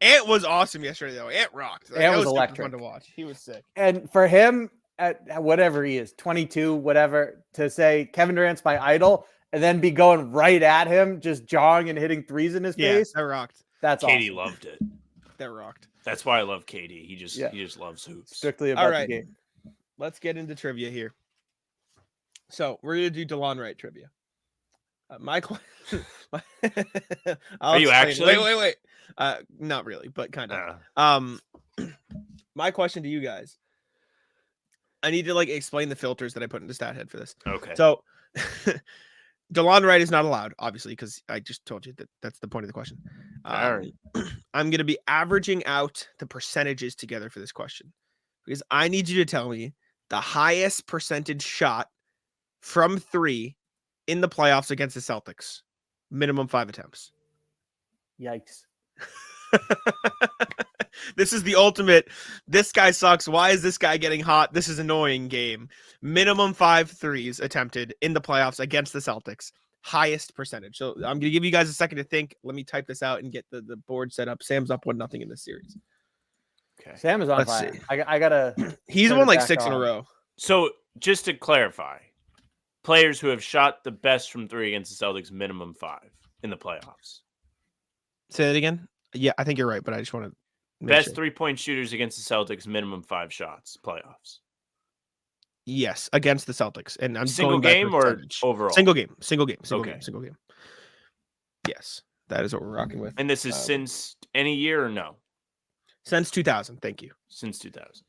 Ant was awesome yesterday, though. Ant rocked. Ant was electric. Fun to watch. He was sick. And for him, at whatever he is, 22, whatever, to say Kevin Durant's my idol and then be going right at him, just jawing and hitting threes in his face. That rocked. That's Katie awesome. loved it. That rocked. That's why I love KD. He just loves hoops. Strictly about the game. Let's get into trivia here. So we're gonna do DeLon Wright trivia. My question. Are you actually? Wait. Not really, but kind of. My question to you guys: I need to like explain the filters that I put into StatHead for this. Okay. So DeLon Wright is not allowed, obviously, because I just told you that that's the point of the question. All right. I'm going to be averaging out the percentages together for this question because I need you to tell me the highest percentage shot from 3 in the playoffs against the Celtics. Minimum 5 attempts. Yikes. This is the ultimate. This guy sucks. Why is this guy getting hot? This is annoying game. Minimum 5 threes attempted in the playoffs against the Celtics. Highest percentage. So I'm going to give you guys a second to think. Let me type this out and get the board set up. Sam's up 1-0 in this series. Okay. Sam is on Let's fire. see. I gotta. He's turn won it like back 6 in a on. row. So just to clarify, players who have shot the best from 3 against the Celtics, minimum 5 in the playoffs. Say that again. Yeah, I think you're right, but I just want to Best 3-point shooters against the Celtics, minimum 5 shots, playoffs. Yes, against the Celtics, and I'm Single going back to game or percentage. overall? Single game. Okay. Single game. Yes, that is what we're rocking with. And this is since any year or no? Since 2000. Thank you. Since 2000.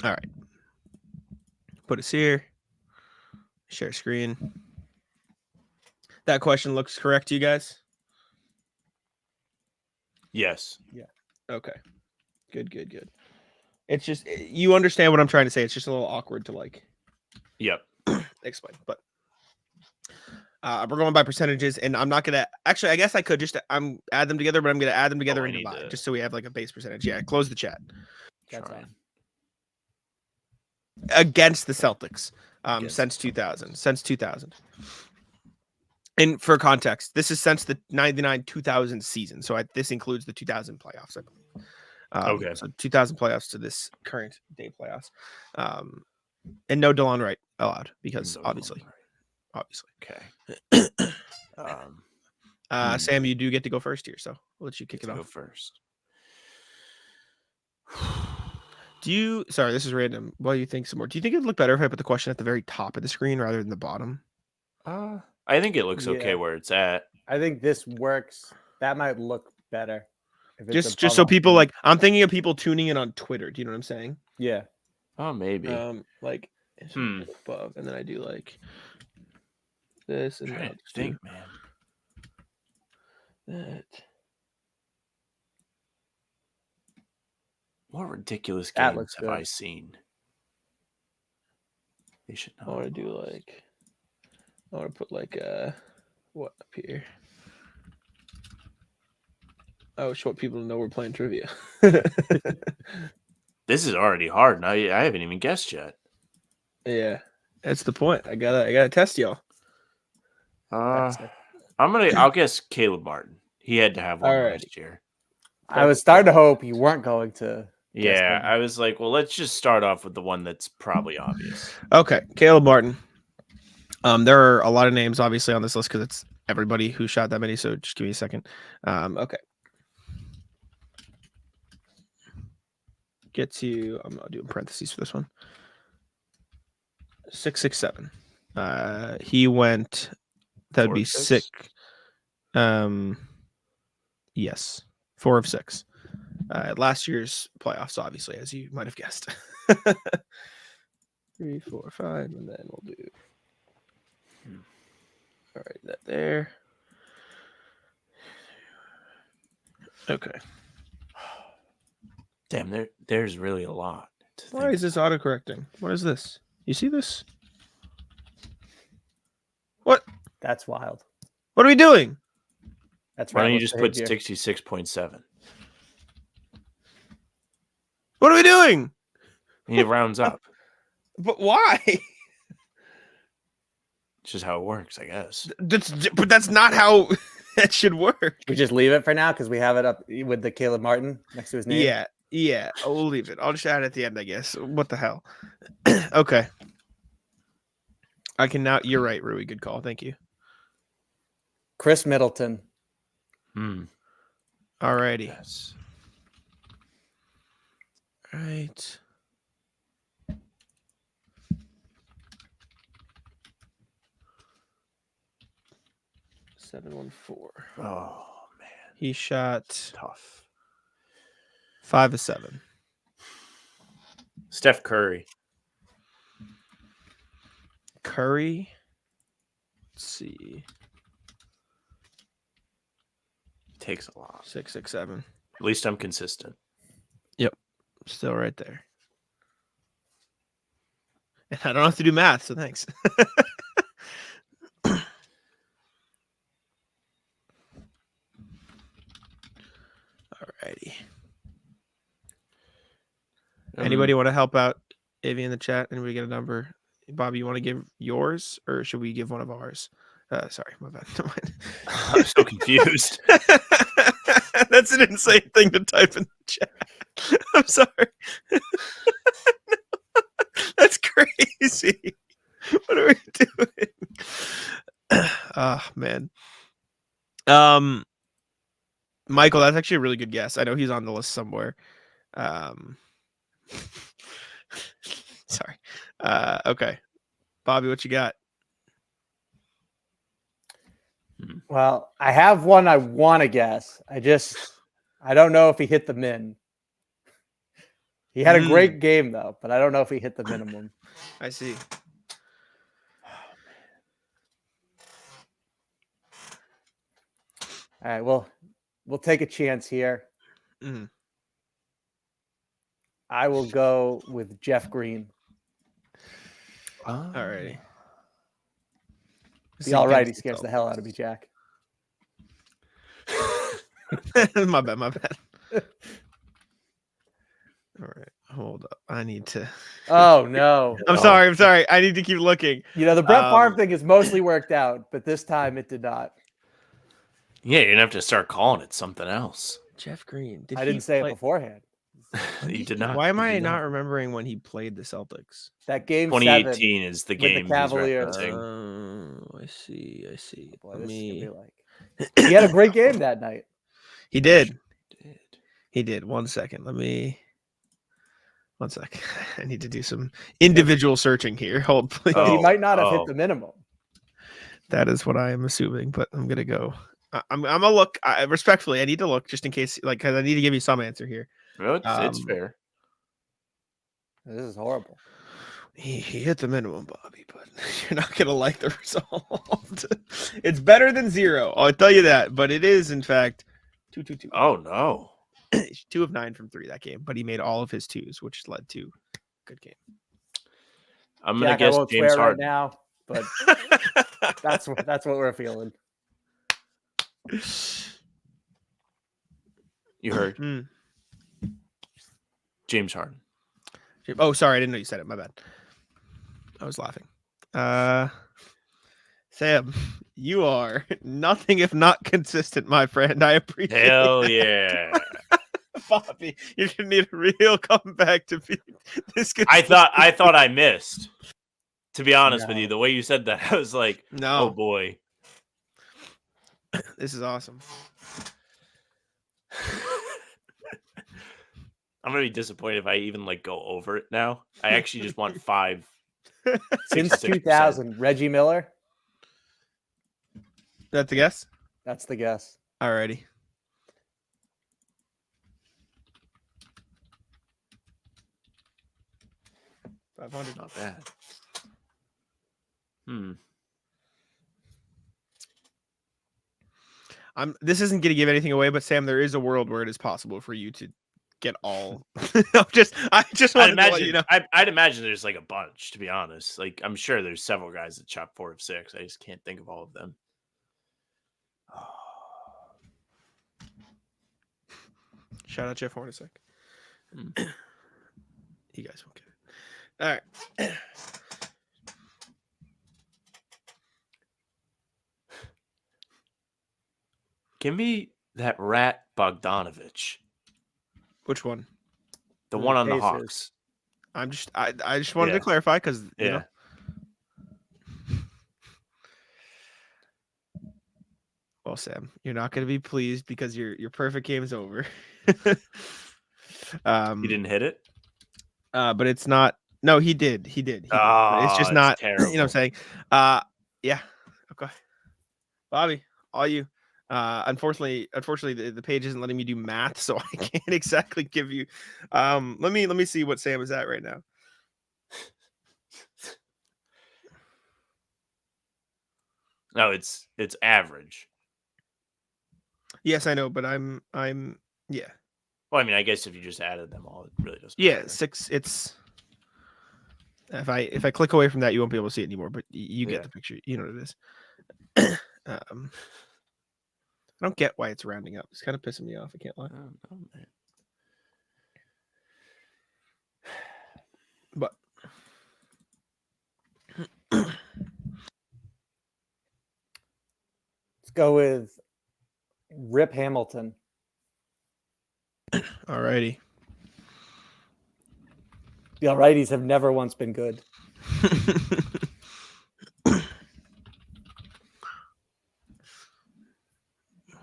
All right. Put us here. Share screen. That question looks correct to you guys? Yes. Okay. Good. It's just, you understand what I'm trying to say. It's just a little awkward to like Yep. explain, but we're going by percentages, and I'm not gonna actually. I guess I could just add them together, but I'm gonna add them together I and need divide, to- just so we have like a base percentage. Yeah, close the chat. That's Trying. fine. Against the Celtics, Against since 2000. Since 2000. And for context, this is since the 99-2000 season, so this includes the 2000 playoffs, I believe. Okay. So 2000 playoffs to this current day playoffs, and no DeLon Wright allowed because No, obviously. Okay. Sam, you do get to go first here, so we'll let you kick it Go off. first. Sorry, this is random. What do you think some more? Do you think it'd look better if I put the question at the very top of the screen rather than the bottom? I think it looks okay Yeah. where it's at. I think this works. That might look better. If it's Just so above people all- like, I'm thinking of people tuning in on Twitter. Do you know what I'm saying? Yeah. Oh, maybe. Like if I Hmm. put above, and then I do like this and I'm then trying I'll to just do think, man. that. What ridiculous That games looks have good. I seen? They should I know. want to do like, I want to put like what up here? I just want people to know we're playing trivia. This is already hard, and I haven't even guessed yet. Yeah, that's the point. I gotta test y'all. I'll guess Caleb Martin. He had to have one Alrighty. last year. I was starting to hope you weren't going to. guess Yeah, them. I was like, well, let's just start off with the one that's probably obvious. Okay, Caleb Martin. There are a lot of names obviously on this list because it's everybody who shot that many. So just give me a second. Okay. Get to. I'm doing parentheses for this one. 667. He went. That would 4 be of 6? 6. Yes, 4 of 6. Last year's playoffs, obviously, as you might have guessed. 3, 4, 5, and then we'll do. All right, that there. Okay. Damn, there's really a lot. Why is this autocorrecting? What is this? You see this? What? That's wild. What are we doing? That's Why don't you reckless just put behavior. 66.7? What are we doing? He rounds up. But why? It's just how it works, I guess. But that's not how that should work. We just leave it for now because we have it up with the Caleb Martin next to his name. Yeah. I'll leave it. I'll just add it at the end, I guess. What the hell? Okay. I can now. You're right, Rui. Good call. Thank you. Chris Middleton. Alrighty. Yes. Right. 714. Oh man, He shot tough. 5 of 7. Steph Curry. Curry. Let's see. Takes a lot. 6, 6, 7. At least I'm consistent. Yep. Still right there. And I don't have to do math, so thanks. Alrighty. Anybody want to help out Ivy in the chat? Anybody get a number? Bobby, you want to give yours, or should we give one of ours? Sorry, my bad. I'm so confused. That's an insane thing to type in the chat. I'm sorry. That's crazy. What are we doing? Oh man. Michael, that's actually a really good guess. I know he's on the list somewhere. Sorry. Okay. Bobby, what you got? Well, I have one I want to guess. I don't know if he hit the min. He had a great game though, but I don't know if he hit the minimum. I see. All right, well, we'll take a chance here. Mm-hmm. I will go with Jeff Green. Alrighty. Be all right. He scares the hell out of me, Jack. my bad. All right, hold up. I need to. Oh no! I'm sorry. I need to keep looking. You know, the Brett Favre thing is mostly worked out, but this time it did not. Yeah, you're gonna have to start calling it something else. Jeff Green. I didn't say it beforehand. You did not. Why am I not remembering when he played the Celtics? That game 2018 is the game. with the Cavaliers. I see. Boy, this is gonna be like... He had a great game that night. He did. He did. 1 second. One second. I need to do some individual searching here. Hold, please. So he might not have hit the minimum. That is what I am assuming, but I'm gonna go. I'm gonna look. Respectfully, I need to look just in case, like, because I need to give you some answer here. No, it's fair. This is horrible. He hit the minimum, Bobby, but you're not gonna like the result. It's better than 0. I'll tell you that. But it is, in fact, 2-2-2. Oh no. 2 of 9 from 3 that game, but he made all of his 2s, which led to a good game. I'm gonna guess James Harden right now, but that's what we're feeling. You heard. James Harden. Oh, sorry, I didn't know you said it. My bad. I was laughing. Sam, you are nothing if not consistent, my friend. I appreciate it. Hell yeah. Bobby, you're gonna need a real comeback to be this good. I thought I missed. To be honest with you, the way you said that, I was like, no. Oh boy. This is awesome. I'm gonna be disappointed if I even go over it now. I actually just want 5. Since 2000, Reggie Miller. That's the guess? That's the guess. Alrighty. $500. Not bad. This isn't going to give anything away, but Sam, there is a world where it is possible for you to get all. I just want to let you know. I'd imagine there's a bunch, to be honest. I'm sure there's several guys that shot 4 of 6. I just can't think of all of them. Shout out Jeff Hornacek. You guys won't get it. All right. Give me that rat Bogdanovich. Which one? The one on Pacers. the Hawks. I just wanted to clarify because you know. Well, Sam, you're not going to be pleased because your perfect game is over. You didn't hit it? But it's not. No, he did. He did. Oh, it's just not. terrible. You know what I'm saying? Yeah. Okay. Bobby, all you. Unfortunately, the page isn't letting me do math, so I can't exactly give you. Let me see what Sam is at right now. No, it's average. Yes, I know, but I'm yeah. Well, I mean, I guess if you just added them all, it really doesn't. Yeah, matter. 6. It's if I click away from that, you won't be able to see it anymore. But you get Yeah. the picture. You know what it is. I don't get why it's rounding up. It's kind of pissing me off. I can't lie. Oh, no, man. But Let's go with Rip Hamilton. alrighty. The Alrighties have never once been good.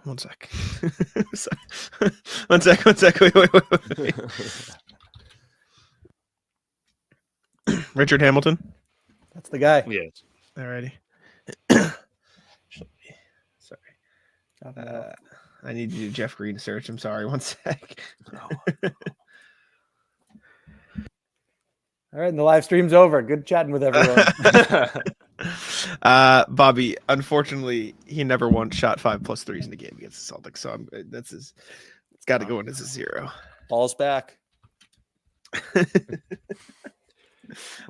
One sec. One sec. Wait. Richard Hamilton. That's the guy. Yes. Alrighty. Sorry. I need to do Jeff Green search. I'm sorry. One sec. All right, and the live stream's over. Good chatting with everyone. Bobby, unfortunately, he never once shot 5 plus 3s in the game against the Celtics. So it's got to go in as a 0. Ball's back.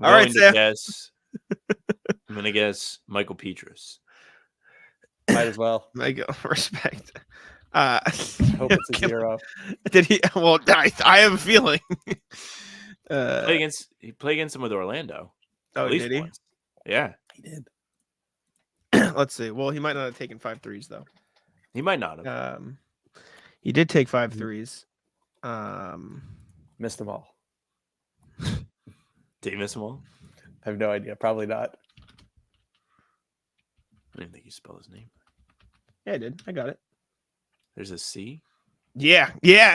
All right, Sam. I'm gonna guess Michael Petrus. Might as well. Michael, respect. Hope it's a 0. Did he? Well, I have a feeling. He played against him with Orlando. Oh, At least did he? once. Yeah, He did. Let's see. Well, he might not have taken 5 3s though. he might not have. He did take 5 3s. Missed them all. Did he miss them all? I have no idea. Probably not. I didn't think you spelled his name. Yeah, I did. I got it. There's a C. Yeah.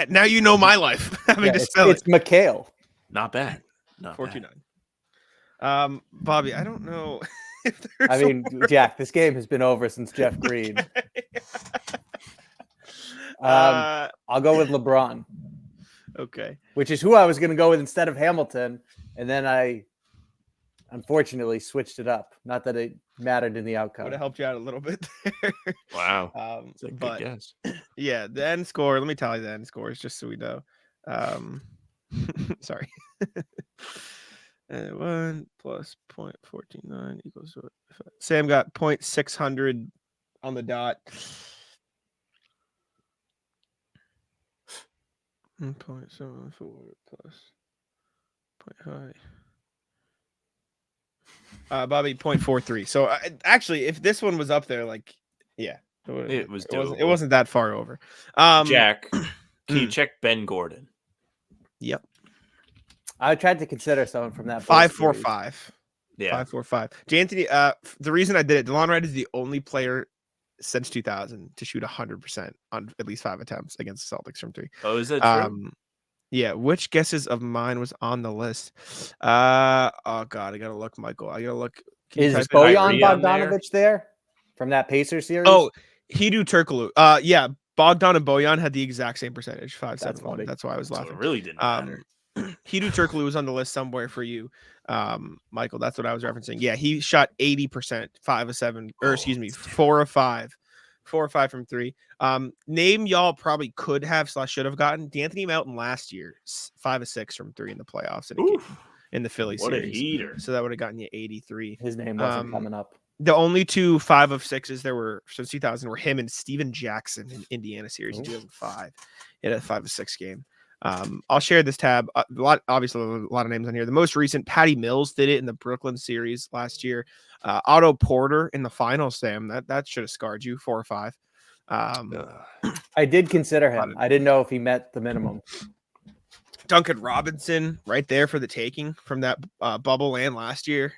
Now you know my life. Having to spell it's McHale. Not bad. Not 429. Bobby, I don't know if there's. I mean, Jack, this game has been over since Jeff Green. I'll go with LeBron. Okay. Which is who I was going to go with instead of Hamilton. And then I unfortunately switched it up. Not that it mattered in the outcome. Would have helped you out a little bit there. Wow. It's a good but guess. yeah, the end score. Let me tally the end scores just so we know. Sorry. 1 plus 0.149 equals what? Sam got 0.600 on the dot. 0.74 plus 0.5. Bobby 0.43. So actually, if this one was up there, like, yeah, It was it wasn't that far over. Jack, can you check Ben Gordon? Yep. I tried to consider someone from that. 5.45. Yeah. 5.45. D'Anthony. The reason I did it, DeLon Wright is the only player since 2000 to shoot 100% on at least 5 attempts against the Celtics from 3. Oh, is that true? Yeah. Which guesses of mine was on the list? Oh God, I gotta look, Michael. I gotta look. Is Bojan Bogdanovic there from that Pacers series? Oh, Hedo Turkoglu. Yeah, Bogdan and Bojan had the exact same percentage, 5.71. That's why I was laughing. So it really didn't matter. Hedo Turkoglu was on the list somewhere for you, Michael. That's what I was referencing. Yeah, he shot 80%, 5 of 7, or excuse me, 4 of 5. 4 or 5 from 3. Name y'all probably could have / should have gotten D'Anthony Melton last year, 5 of 6 from 3 in the playoffs in the Philly series. What a heater! So that would have gotten you 83. His name wasn't coming up. The only 2 5 of 6s there were since 2000 were him and Steven Jackson in Indiana series in 2005. He had a 5 of 6 game. I'll share this tab. Obviously, a lot of names on here. The most recent, Patty Mills did it in the Brooklyn series last year. Otto Porter in the finals, Sam. That should have scarred you, 4 or 5. I did consider him. I didn't know if he met the minimum. Duncan Robinson, right there for the taking from that bubble land last year,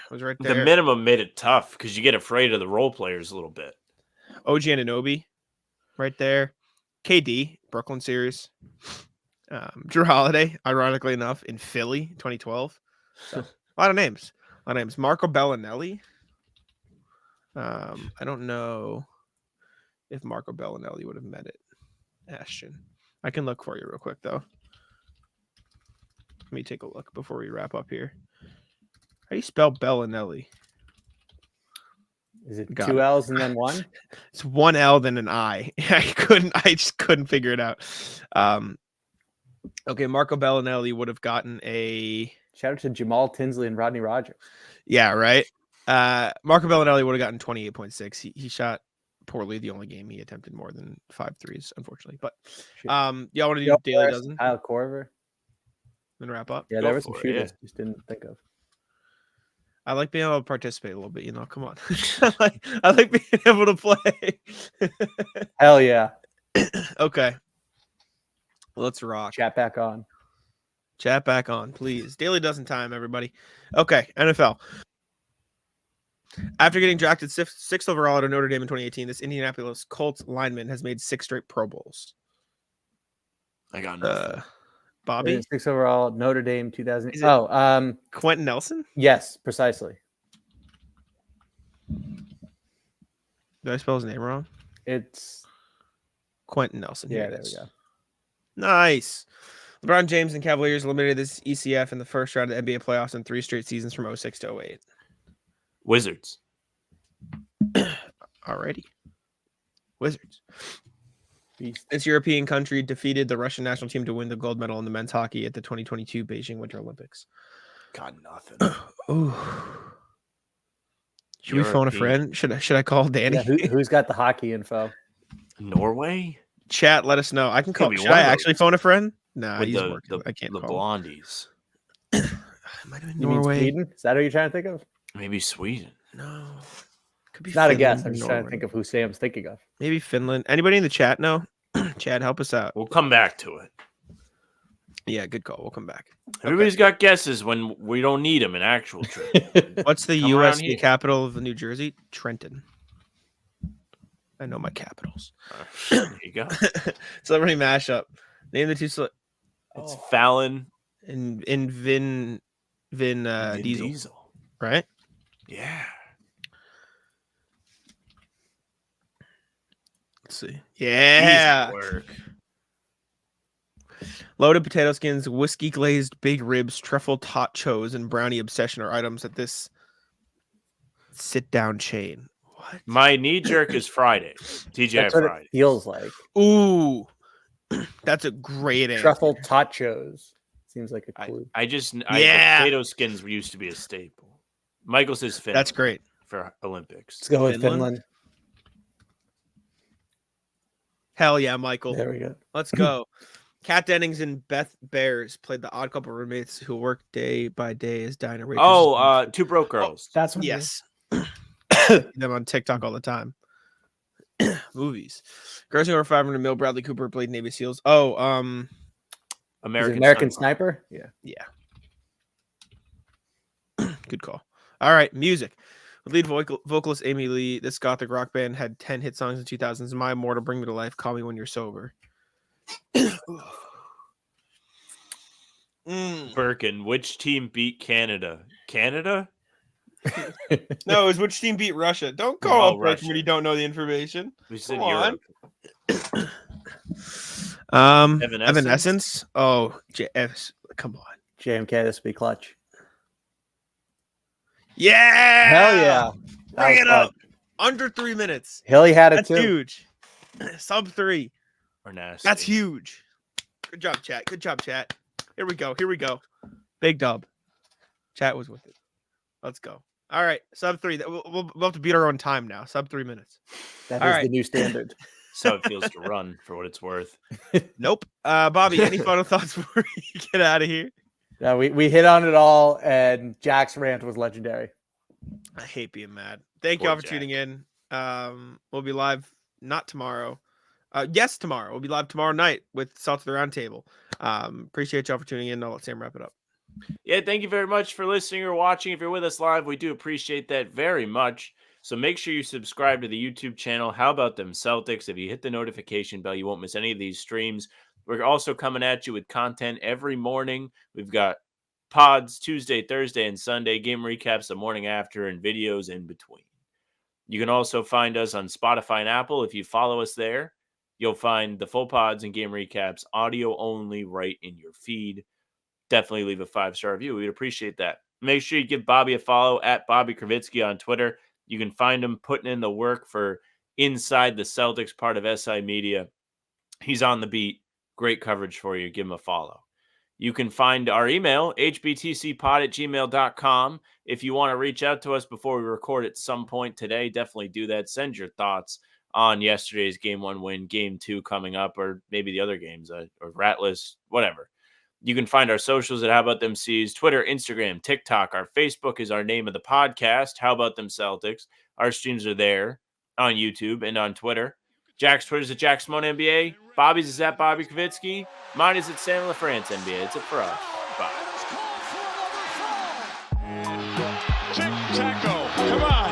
was right there. The minimum made it tough because you get afraid of the role players a little bit. OG Anunoby, right there. KD, Brooklyn series. Drew Holiday, ironically enough, in Philly, 2012. So, a lot of names. Marco Bellinelli. I don't know. if Marco Bellinelli would have met it. Ashton. I can look for you real quick, though. Let me take a look before we wrap up here. How do you spell Bellinelli? Is it Got two it. L's and then one? It's one L then an I. I just couldn't figure it out. Okay, Marco Bellinelli would have gotten a Shout out to Jamal Tinsley and Rodney Rogers. yeah, right. Marco Bellinelli would have gotten 28.6. He shot poorly the only game he attempted more than 5 threes, unfortunately. But y'all want to do Joe daily Harris, dozen Kyle Korver. and wrap up? Yeah, Go there were some for it, shooters yeah. just didn't think of. I like being able to participate a little bit, come on. I like being able to play. Hell yeah. Okay. Let's rock. Chat back on. Chat back on, please. Daily dozen time, everybody. Okay, NFL. After getting drafted sixth overall out of Notre Dame in 2018, this Indianapolis Colts lineman has made 6 straight Pro Bowls. I got nothing. Bobby? 6 overall, Notre Dame 2000. Is it- Quentin Nelson? Yes, precisely. Did I spell his name wrong? It's Quentin Nelson. yeah, Here it there we is. go. Nice. LeBron James and Cavaliers eliminated this ECF in the first round of the NBA playoffs in 3 straight seasons from 06 to 08. Wizards. Alrighty. Wizards. Beast. This European country defeated the Russian national team to win the gold medal in the men's hockey at the 2022 Beijing Winter Olympics. Got nothing. Ooh. Should we phone a friend? Should I call Danny? Yeah, who's got the hockey info? Norway? Chat, let us know. I can call. be Should one I of actually those. phone a friend? Nah, With he's the working. I can't the call. blondies. Might have been You mean Norway. Sweden? Is that what you're trying to think of? Maybe Sweden. No. Could be It's not a Finland guess. or I'm just trying to Norway. think of who Sam's thinking of. Maybe Finland. Anybody in the chat know? Chad, help us out. We'll come back to it. Yeah, good call. We'll come back. Everybody's got guesses when we don't need them in actual truth. What's the Come around U.S. here. capital of New Jersey? Trenton. I know my capitals. There you go. Celebrity mashup. Name the two It's Fallon in Vin Vin Diesel, right? Yeah. Let's see. Easy Yeah. work. Loaded potato skins, whiskey glazed big ribs, truffle hot chos, and brownie obsession are items at this sit down chain. What? My knee jerk is Friday. TGI That's what Friday. it feels like. Ooh. That's a great answer. Truffle tachos. Seems like a clue. Yeah. Potato skins used to be a staple. Michael says Finland. That's great. For Olympics. Let's go with Finland? Finland. Hell yeah, Michael. There we go. Let's go. Kat Dennings and Beth Bears played the odd couple roommates who work day by day as diner waitresses. Two broke girls. That's what Yes. Them on TikTok all the time. Movies. Girls who are 500 mil. Bradley Cooper played Navy SEALs. Oh, American Sniper. Yeah. yeah. Good call. All right, music. With lead vocalist Amy Lee, this gothic rock band had 10 hit songs in 2000s. My Immortal, Bring Me to Life, Call Me When You're Sober. Birkin, which team beat Canada? Canada? No, it was which team beat Russia. Don't call up Russia. when you don't know the information. We said Come Europe. Evanescence. Oh, come on. JMK, this will be clutch. Yeah. Hell yeah. That Bring was it up. fun. Under 3 minutes. Hilly had it That's too. huge. Sub 3. Or nasty. That's huge. Good job, chat. Good job, chat. Here we go. Here we go. Big dub. Chat was with it. Let's go. All right. Sub 3. We'll have to beat our own time now. Sub 3 minutes. That All is right. the new standard. So it feels to run for what it's worth. Nope. Bobby, any final thoughts before you get out of here? Yeah, we hit on it all, and Jack's rant was legendary. I hate being mad. Thank you Poor all for Jack. tuning in. We'll be live not tomorrow. Yes, tomorrow. We'll be live tomorrow night with Salt to the Roundtable. Appreciate y'all for tuning in. I'll let Sam wrap it up. Yeah, thank you very much for listening or watching. If you're with us live, we do appreciate that very much. So make sure you subscribe to the YouTube channel. How about them Celtics? If you hit the notification bell, you won't miss any of these streams. We're also coming at you with content every morning. We've got pods Tuesday, Thursday, and Sunday, game recaps the morning after, and videos in between. You can also find us on Spotify and Apple. If you follow us there, you'll find the full pods and game recaps audio only right in your feed. Definitely leave a 5-star review. We'd appreciate that. Make sure you give Bobby a follow at Bobby Kravitsky on Twitter. You can find him putting in the work for Inside the Celtics, part of SI Media. He's on the beat. Great coverage for you. Give him a follow. You can find our email, hbtcpod@gmail.com. If you want to reach out to us before we record at some point today, definitely do that. Send your thoughts on yesterday's Game 1 win, Game 2 coming up, or maybe the other games, or Ratless, whatever. You can find our socials at How About Them C's, Twitter, Instagram, TikTok. Our Facebook is our name of the podcast, How About Them Celtics. Our streams are there on YouTube and on Twitter. Jack's Twitter is at Jack Simone NBA. Bobby's is at Bobby Kravitsky. Mine is at Sam LaFrance NBA. It's it for us. Bye. Taco. Come on.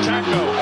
Taco.